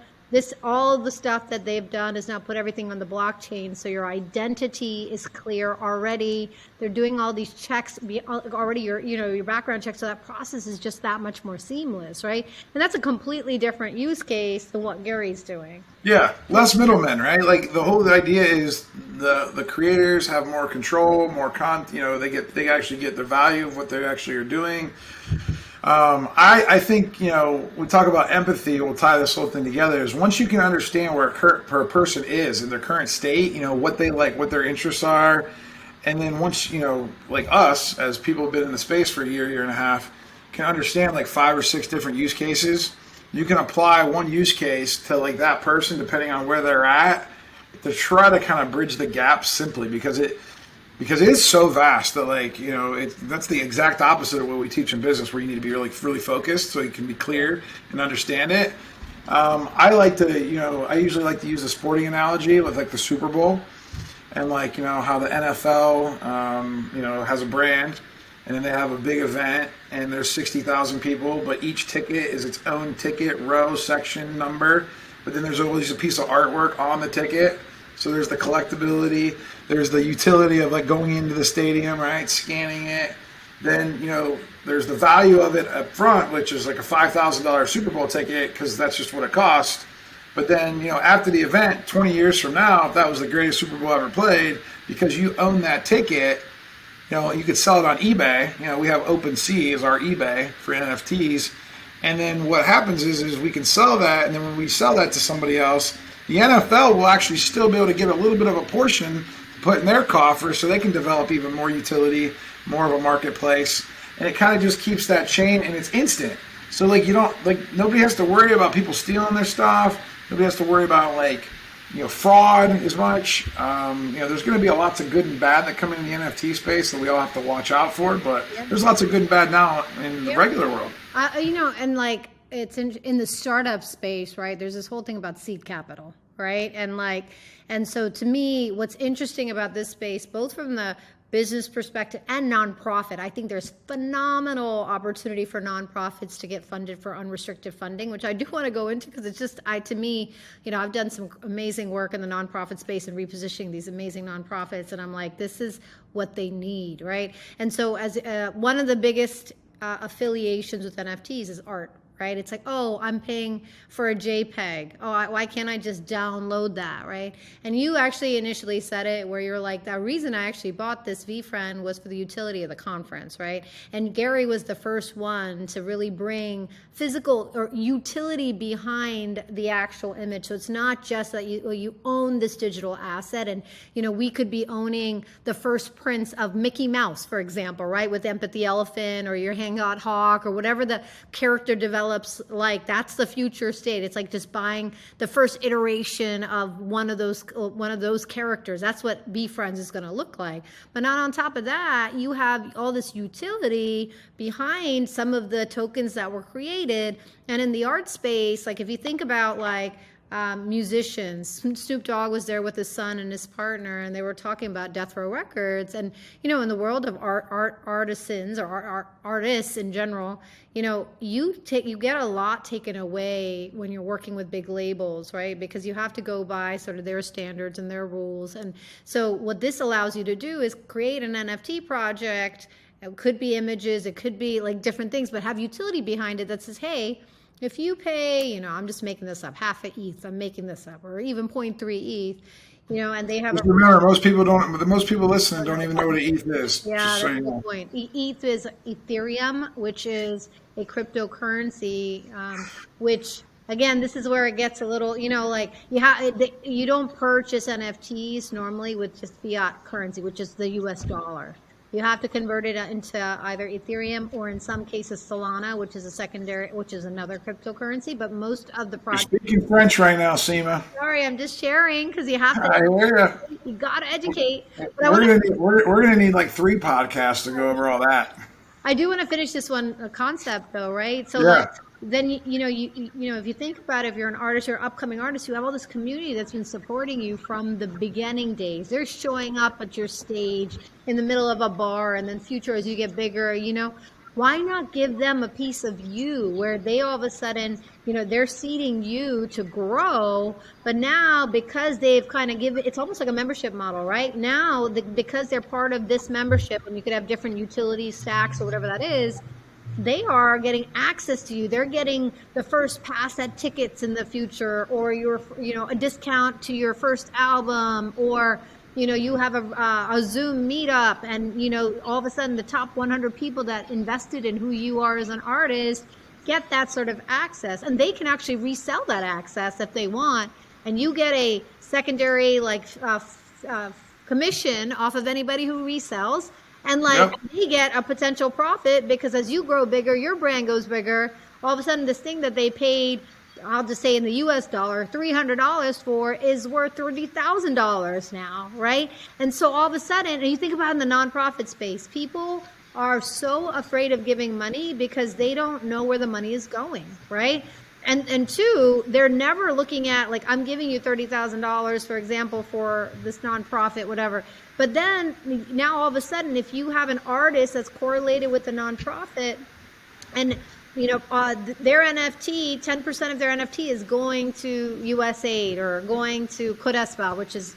All the stuff that they've done is now put everything on the blockchain, so your identity is clear already. They're doing all these checks already, your background checks, so that process is just that much more seamless, right? And that's a completely different use case than what Gary's doing. Yeah, less middlemen, right? Like the whole idea is the creators have more control, more they actually get the value of what they actually are doing. I think, we talk about empathy, we'll tie this whole thing together, is once you can understand where a person is in their current state, what they like, what their interests are, and then once, like us, as people have been in the space for a year and a half, can understand like 5 or 6 different use cases, you can apply one use case to like that person, depending on where they're at, to try to kind of bridge the gap simply because it is so vast that that's the exact opposite of what we teach in business, where you need to be really focused so you can be clear and understand it. I usually like to use a sporting analogy with like the Super Bowl and how the NFL, has a brand, and then they have a big event and there's 60,000 people, but each ticket is its own ticket, row, section, number. But then there's always a piece of artwork on the ticket. So there's the collectability, there's the utility of like going into the stadium, right, scanning it. Then, there's the value of it up front, which is like a $5,000 Super Bowl ticket because that's just what it costs. But then, after the event, 20 years from now, if that was the greatest Super Bowl ever played, because you own that ticket, you could sell it on eBay. We have OpenSea as our eBay for NFTs. And then what happens is we can sell that, and then when we sell that to somebody else, the NFL will actually still be able to get a little bit of a portion to put in their coffers so they can develop even more utility, more of a marketplace. And it kind of just keeps that chain, and it's instant. So nobody has to worry about people stealing their stuff. Nobody has to worry about fraud as much. There's going to be lots of good and bad that come in the NFT space that we all have to watch out for. But there's lots of good and bad now in the regular world. It's in the startup space, right? There's this whole thing about seed capital, right? And so to me, what's interesting about this space, both from the business perspective and nonprofit, I think there's phenomenal opportunity for nonprofits to get funded for unrestricted funding, which I do want to go into because it's just, to me, I've done some amazing work in the nonprofit space and repositioning these amazing nonprofits, and I'm like, this is what they need, right? And so as one of the biggest affiliations with NFTs is art. Right? It's like, oh, I'm paying for a JPEG. Oh, why can't I just download that, right? And you actually initially said it where you're like, the reason I actually bought this VeeFriend was for the utility of the conference, right? And Gary was the first one to really bring physical or utility behind the actual image. So it's not just that you own this digital asset, and we could be owning the first prints of Mickey Mouse, for example, right? With Empathy Elephant or your Hangout Hawk or whatever the character develops, that's the future state. It's like just buying the first iteration of one of those characters. That's what VeeFriends is going to look like. But not on top of that, you have all this utility behind some of the tokens that were created. And in the art space, if you think about musicians, Snoop Dogg was there with his son and his partner, and they were talking about Death Row Records. And in the world of artisans or artists in general, you get a lot taken away when you're working with big labels, right? Because you have to go by sort of their standards and their rules. And so what this allows you to do is create an NFT project. It could be images, it could be different things, but have utility behind it that says, hey, if you pay, I'm just making this up, half a ETH, I'm making this up, or even 0.3 ETH, and they have. Just remember, most people listening don't even know what an ETH is. Yeah, that's a good point. ETH is Ethereum, which is a cryptocurrency, which again, this is where it gets a little, you don't purchase NFTs normally with just fiat currency, which is the US dollar. You have to convert it into either Ethereum or in some cases Solana, which is another cryptocurrency. But most of the You're projects. speaking French right now, Seema. Sorry, I'm just sharing because you have I to. hear ya. You got to educate. But We're gonna need like 3 podcasts to go over all that. I do want to finish this one concept though, right? So Yeah. like, then you know if you think about it, if you're an artist or upcoming artist, you have all this community that's been supporting you from the beginning days. They're showing up at your stage in the middle of a bar, and then future as you get bigger, why not give them a piece of you where they all of a sudden, they're seeding you to grow, but now because they've kind of given, it's almost like a membership model, right? Now, because they're part of this membership, and you could have different utility stacks or whatever that is, they are getting access to you. They're getting the first pass at tickets in the future, or a discount to your first album, or you have a Zoom meetup, and all of a sudden the top 100 people that invested in who you are as an artist get that sort of access, and they can actually resell that access if they want, and you get a secondary commission off of anybody who resells. And they get a potential profit because as you grow bigger, your brand goes bigger. All of a sudden, this thing that they paid, I'll just say in the US dollar, $300 for is worth $30,000 now, right? And so all of a sudden, and you think about in the nonprofit space, people are so afraid of giving money because they don't know where the money is going, right? And two, they're never looking at I'm giving you $30,000, for example, for this nonprofit, whatever. But then now all of a sudden, if you have an artist that's correlated with the nonprofit, and their NFT, 10% of their NFT is going to USAID or going to Codespa, which is,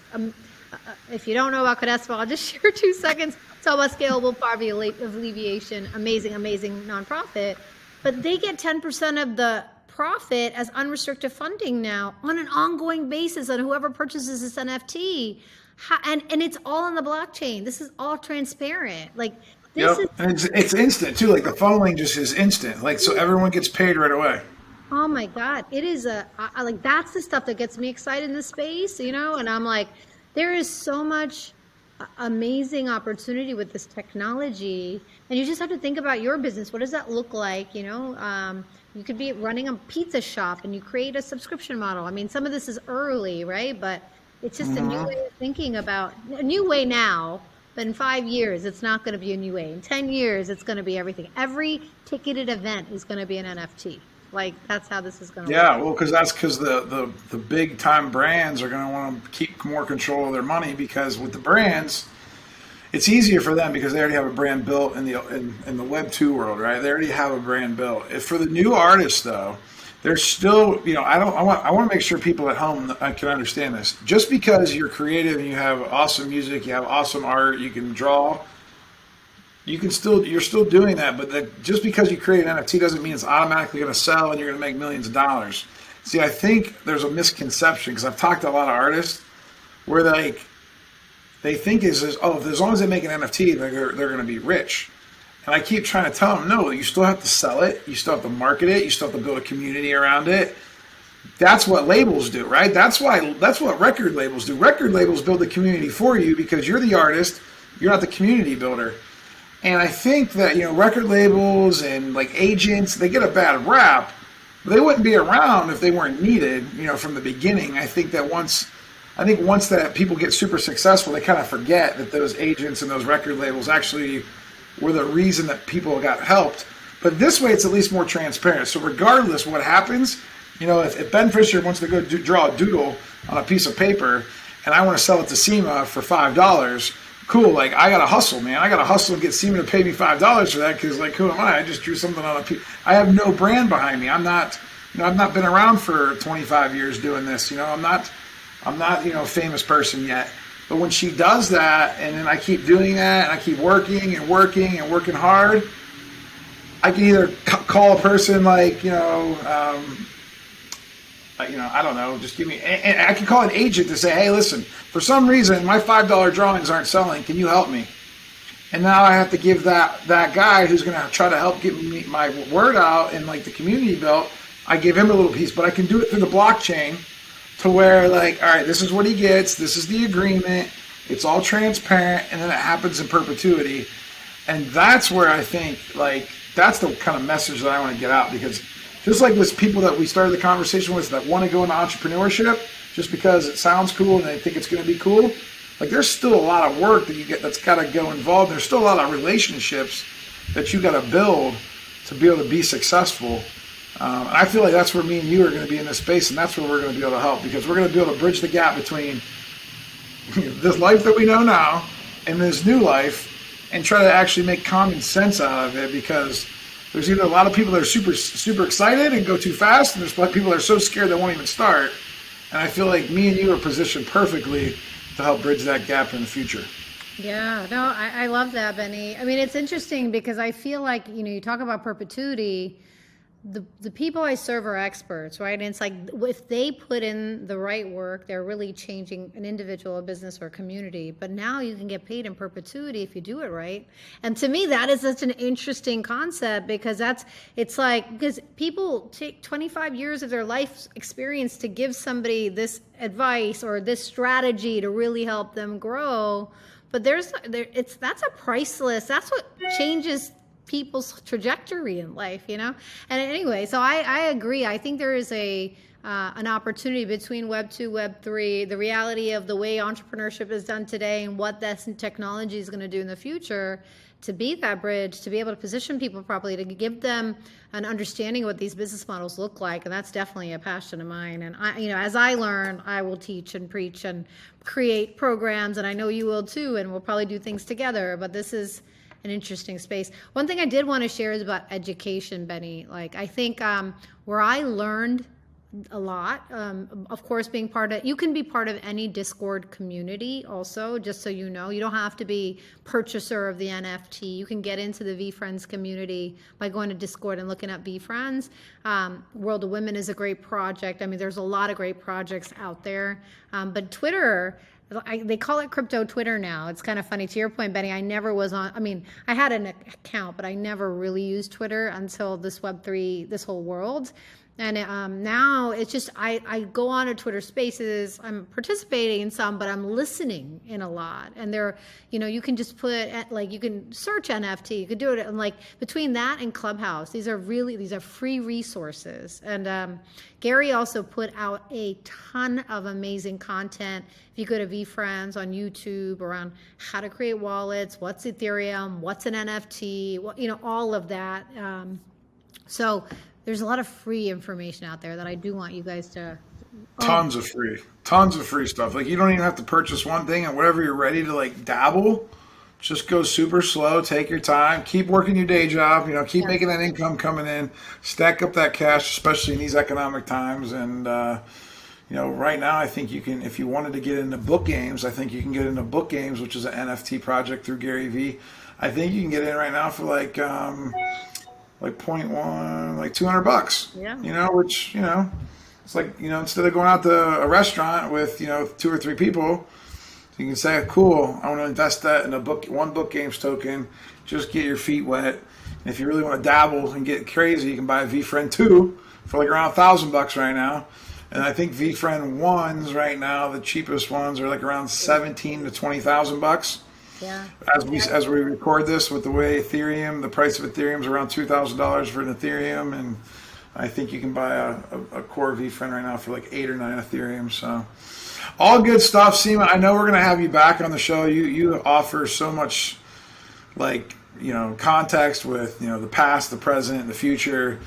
if you don't know about Codespa, I'll just share 2 seconds. It's all about scalable poverty alleviation, amazing, amazing nonprofit. But they get 10% of the profit as unrestricted funding now on an ongoing basis on whoever purchases this NFT. And it's all on the blockchain. This is all transparent. And it's instant too. The funneling just is instant. So everyone gets paid right away. Oh my God. It is that's the stuff that gets me excited in this space, and I'm like, there is so much amazing opportunity with this technology, and you just have to think about your business. What does that look like? You could be running a pizza shop and you create a subscription model. I mean, some of this is early, right? But it's just a new way of thinking about, a new way now, but in 5 years, it's not going to be a new way. In 10 years, it's going to be everything. Every ticketed event is going to be an NFT. That's how this is going to work. Yeah, well, because the big time brands are going to want to keep more control of their money, because with the brands, it's easier for them because they already have a brand built in the Web 2 world, right? They already have a brand built. If for the new artists, though, there's still, I want to make sure people at home can understand this. Just because you're creative and you have awesome music, you have awesome art, you can draw, you're still doing that. But just because you create an NFT doesn't mean it's automatically going to sell and you're going to make millions of dollars. See, I think there's a misconception, because I've talked to a lot of artists where they think as long as they make an NFT, they're going to be rich. And I keep trying to tell them, no, you still have to sell it. You still have to market it. You still have to build a community around it. That's what labels do, right? That's what record labels do. Record labels build a community for you because you're the artist. You're not the community builder. And I think that, record labels and agents, they get a bad rap. But they wouldn't be around if they weren't needed, from the beginning. I think once that people get super successful, they kind of forget that those agents and those record labels actually were the reason that people got helped. But this way, it's at least more transparent. So regardless what happens, if Ben Fisher wants to go draw a doodle on a piece of paper and I want to sell it to Seema for $5, cool. I got to hustle, man. I got to hustle and get Seema to pay me $5 for that, because who am I? I just drew something on a piece. I have no brand behind me. I'm not, I've not been around for 25 years doing this. I'm not a famous person yet. But when she does that, and then I keep doing that, and I keep working and working and working hard, I can either call a person I don't know, just give me, and I can call an agent to say, hey, listen, for some reason, my $5 drawings aren't selling. Can you help me? And now I have to give that guy who's going to try to help get me my word out and the community built, I give him a little piece, but I can do it through the blockchain to where all right, this is what he gets. This is the agreement. It's all transparent, and then it happens in perpetuity. And that's where I think, like, that's the kind of message that I want to get out, because just like with people that we started the conversation with that want to go into entrepreneurship just because it sounds cool and they think it's going to be cool, like, there's still a lot of work that you get that's got to go involved. There's still a lot of relationships that you got to build to be able to be successful. And I feel like that's where me and you are going to be in this space, and that's where we're going to be able to help, because we're going to be able to bridge the gap between this life that we know now and this new life, and try to actually make common sense out of it, because there's either a lot of people that are super excited and go too fast, and there's people that are so scared they won't even start. And I feel like me and you are positioned perfectly to help bridge that gap in the future. Yeah, no, I love that, Benny. I mean, it's interesting because I feel like, you talk about perpetuity. The people I serve are experts, right? And it's like, if they put in the right work, they're really changing an individual, a business, or a community. But now you can get paid in perpetuity if you do it right. And to me, that is such an interesting concept, because because people take 25 years of their life experience to give somebody this advice or this strategy to really help them grow. But that's a priceless, that's what changes people's trajectory in life, And anyway, so I agree. I think there is an opportunity between Web 2, Web 3, the reality of the way entrepreneurship is done today and what that technology is going to do in the future, to be that bridge, to be able to position people properly, to give them an understanding of what these business models look like. And that's definitely a passion of mine. And as I learn, I will teach and preach and create programs, and I know you will too, and we'll probably do things together. But this is an interesting space. One thing I did want to share is about education, Benny. Like, I think where I learned a lot, of course, you can be part of any Discord community also, just so you know. You don't have to be purchaser of the NFT. You can get into the VeeFriends community by going to Discord and looking at VeeFriends. World of Women is a great project. I mean, there's a lot of great projects out there. But Twitter, they call it crypto Twitter now. It's kind of funny. To your point, Benny, I never was on. I mean, I had an account, but I never really used Twitter until this Web3, this whole world. And now it's just, I go on to Twitter Spaces. I'm participating in some, but I'm listening in a lot. And you can just you can search NFT. You could do it. And like, between that and Clubhouse, these are free resources. And Gary also put out a ton of amazing content. If you go to VeeFriends on YouTube around how to create wallets, what's Ethereum, what's an NFT, all of that. So there's a lot of free information out there that I do want you guys to. Tons of free stuff. Like, you don't even have to purchase one thing, and whatever you're ready to like dabble, just go super slow, take your time, keep working your day job, keep making that income coming in, stack up that cash, especially in these economic times. And, right now I think you can, if you wanted to get into book games, I think you can get into book games, which is an NFT project through Gary Vee. I think you can get in right now for like 0.1, like $200. Yeah. Which, it's like, instead of going out to a restaurant with, 2 or 3 people, you can say, cool, I want to invest that in one book games token, just get your feet wet. And if you really want to dabble and get crazy, you can buy a VeeFriend 2 for like around $1,000 right now. And I think VeeFriend 1s right now, the cheapest ones are like around $17,000 to $20,000. Yeah. As we record this, with the way the price of Ethereum is around $2,000 for an Ethereum, and I think you can buy a core VeeFriend right now for like 8 or 9 Ethereum. So, all good stuff, Seema. I know we're gonna have you back on the show. You offer so much, context with the past, the present, the future.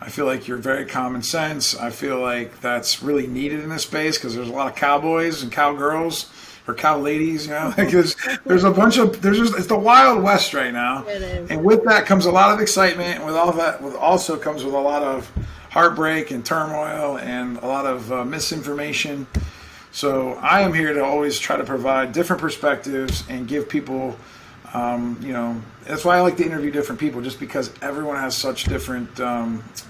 I feel like you're very common sense. I feel like that's really needed in this space, because there's a lot of cowboys and cowgirls. Or cow ladies, there's a bunch of, it's the Wild West right now. It is. And with that comes a lot of excitement, and with all that, also comes with a lot of heartbreak and turmoil and a lot of misinformation. So I am here to always try to provide different perspectives and give people, that's why I like to interview different people, just because everyone has such different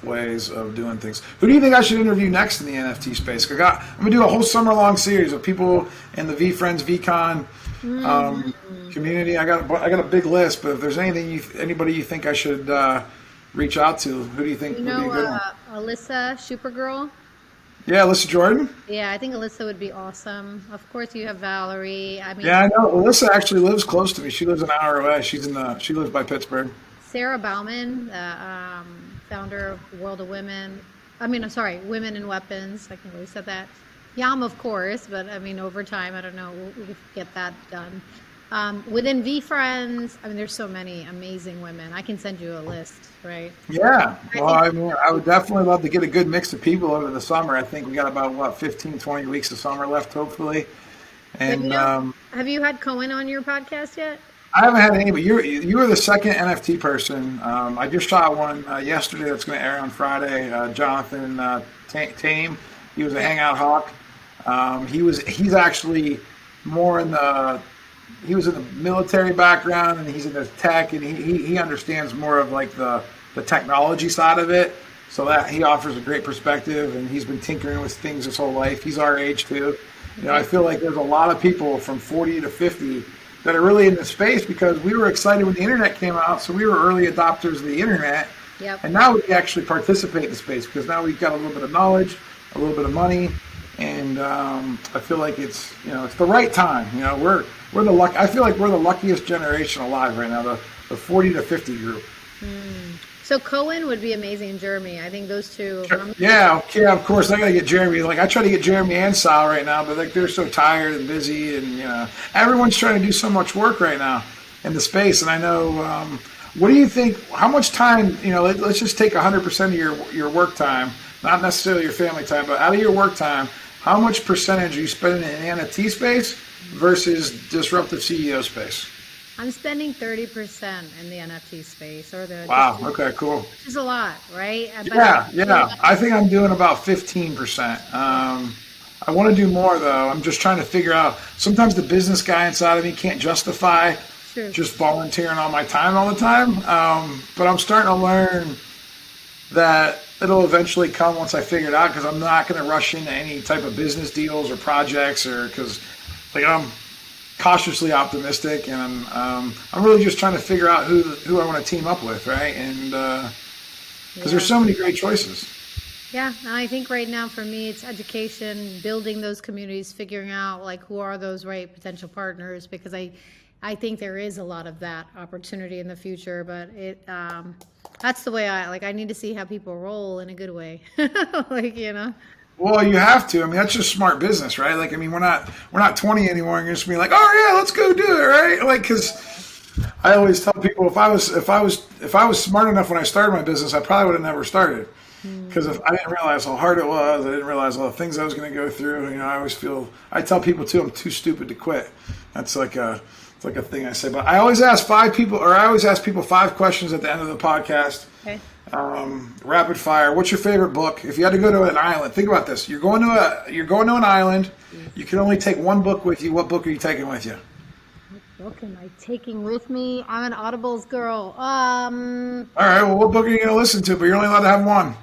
ways of doing things. Who do you think I should interview next in the NFT space? I'm going to do a whole summer-long series of people in the VeeFriends, VeeCon community. I got a big list, but if there's anybody you think I should reach out to, who do you think would be a good one? Alyssa, Supergirl? Yeah, Alyssa Jordan. Yeah, I think Alyssa would be awesome. Of course, you have Valerie. I mean, Yeah, I know. Alyssa actually lives close to me. She lives an hour away. She lives by Pittsburgh. Sarah Bauman, the founder of World of Women. I mean, I'm sorry, Women in Weapons. I can't believe I said that. Yam, of course, but I mean, over time, I don't know, we could get that done. Within VeeFriends, I mean, there's so many amazing women. I can send you a list, right? Yeah. I Well, think I mean, I would definitely love to get a good mix of people over the summer. I think we got about, what, 15, 20 weeks of summer left, hopefully. And have you had Cohen on your podcast yet? I haven't had any, but you were the second NFT person. I just shot one yesterday that's going to air on Friday. Jonathan Tame. He was a Hangout Hawk. He's actually more in the he was in the military background, and he's in the tech, and he understands more of like the technology side of it. So that he offers a great perspective, and he's been tinkering with things his whole life. He's our age too. You know, I feel like there's a lot of people from 40 to 50 that are really in the space because we were excited when the internet came out, so we were early adopters of the internet. Yep. And now we actually participate in the space because now we've got a little bit of knowledge, a little bit of money, and I feel like it's it's the right time. You know, we're the luck. I feel like we're the luckiest generation alive right now, the 40 to 50 group. So Cohen would be amazing in Jeremy. I think those two. Yeah, of course. I got to get Jeremy. Like I try to get Jeremy and Sal right now, but like they're so tired and busy, and everyone's trying to do so much work right now in the space. And I know. What do you think? How much time? Let's just take 100% of your work time, not necessarily your family time, but out of your work time. How much percentage are you spending in the NFT space versus disruptive CEO space? I'm spending 30% in the NFT space, or the wow. Okay, cool. Which is a lot, right? Yeah. I think I'm doing about 15%. I want to do more though. I'm just trying to figure out. Sometimes the business guy inside of me can't justify just volunteering all my time all the time. But I'm starting to learn that it'll eventually come once I figure it out because I'm not going to rush into any type of business deals or projects because I'm cautiously optimistic, and I'm really just trying to figure out who I want to team up with, right? And because there's so many great choices. Yeah, and I think right now for me it's education, building those communities, figuring out like who are those right potential partners, because I think there is a lot of that opportunity in the future, but that's the way I need to see how people roll in a good way. Well, you have to. I mean, that's just smart business, right? Like, I mean, we're not 20 anymore, and you're just being like, oh yeah, let's go do it, right? Like, because I always tell people if I was smart enough when I started my business, I probably would have never started. Because if I didn't realize how hard it was, I didn't realize all the things I was going to go through. I tell people too, I'm too stupid to quit. That's like a thing I say. But I always ask people 5 questions at the end of the podcast. Okay. Rapid fire. What's your favorite book? If you had to go to an island, think about this. You're going to an island. You can only take one book with you. What book are you taking with you? What book am I taking with me? I'm an Audibles girl. All right. Well, what book are you going to listen to? But you're only allowed to have one.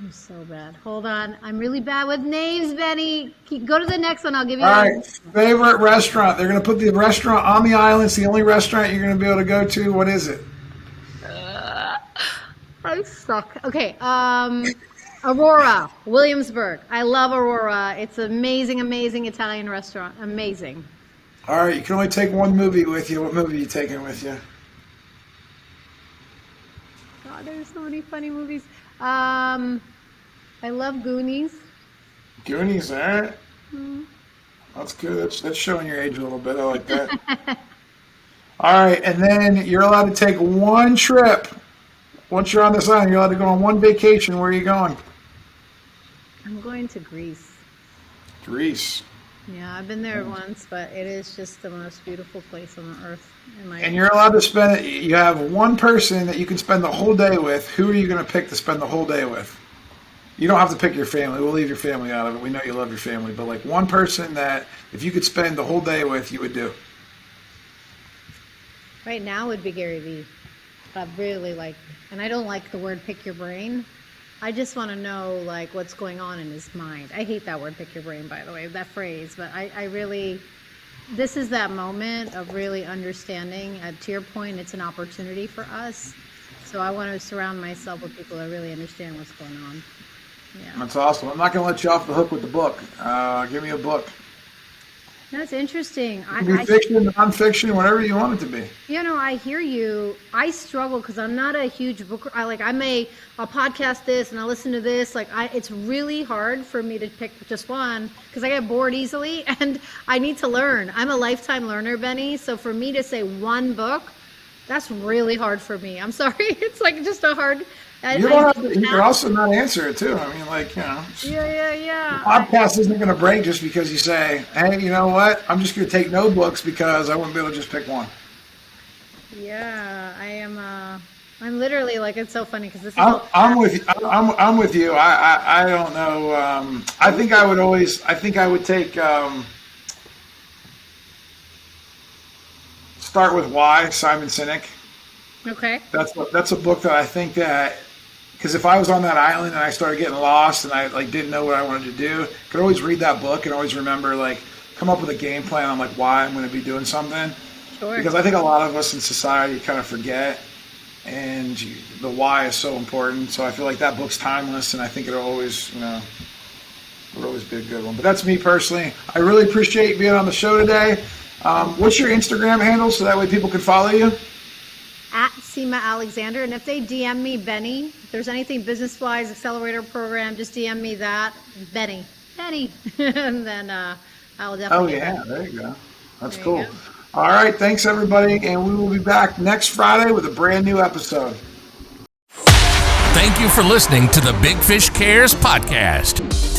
I'm so bad. Hold on. I'm really bad with names, Benny. Go to the next one. I'll give you. All right. Favorite restaurant. They're going to put the restaurant on the island. It's the only restaurant you're going to be able to go to. What is it? I suck. Okay. Aurora, Williamsburg. I love Aurora. It's an amazing, amazing Italian restaurant. Amazing. All right. You can only take one movie with you. What movie are you taking with you? God, there's so many funny movies. I love Goonies. Goonies, all right. That's good. That's showing your age a little bit. I like that. All right, and then you're allowed to take one trip. Once you're on this island, you're allowed to go on one vacation. Where are you going? I'm going to Greece. Greece. Yeah, I've been there once, but it is just the most beautiful place on the earth. And you're allowed to spend it. You have one person that you can spend the whole day with. Who are you going to pick to spend the whole day with? You don't have to pick your family. We'll leave your family out of it. We know you love your family. But like one person that if you could spend the whole day with, you would do. Right now would be Gary Vee. I really like, and I don't like the word pick your brain. I just want to know like what's going on in his mind. I hate that word pick your brain, by the way, that phrase. But I really, this is that moment of really understanding. To your point, it's an opportunity for us. So I want to surround myself with people that really understand what's going on. Yeah. That's awesome. I'm not going to let you off the hook with the book. Give me a book. That's interesting. It can be fiction, nonfiction, whatever you want it to be. I hear you. I struggle because I'm not a huge book. I'll podcast this and I'll listen to this. It's really hard for me to pick just one because I get bored easily and I need to learn. I'm a lifetime learner, Benny. So for me to say one book, that's really hard for me. I'm sorry. It's just a hard. You can also not answer it too. I mean, Yeah. Podcast isn't going to break just because you say, hey, you know what? I'm just going to take no books because I wouldn't be able to just pick one. Yeah, I am. I'm literally it's so funny because this is. I'm with you. I'm with you. I don't know. I think I would take. Start with Why, Simon Sinek. Okay. That's a book that I think that. Because if I was on that island and I started getting lost and I didn't know what I wanted to do, I could always read that book and always remember come up with a game plan on why I'm going to be doing something. Sure. Because I think a lot of us in society kind of forget, and the why is so important. So I feel like that book's timeless, and I think it'll always be a good one. But that's me personally. I really appreciate being on the show today. What's your Instagram handle so that way people can follow you? At Seema Alexander, and if they DM me Benny, if there's anything business-wise, accelerator program, just DM me that Benny, and then I will definitely. Oh yeah, there you go. That's cool. All right, thanks everybody, and we will be back next Friday with a brand new episode. Thank you for listening to the Big Fish Cares podcast.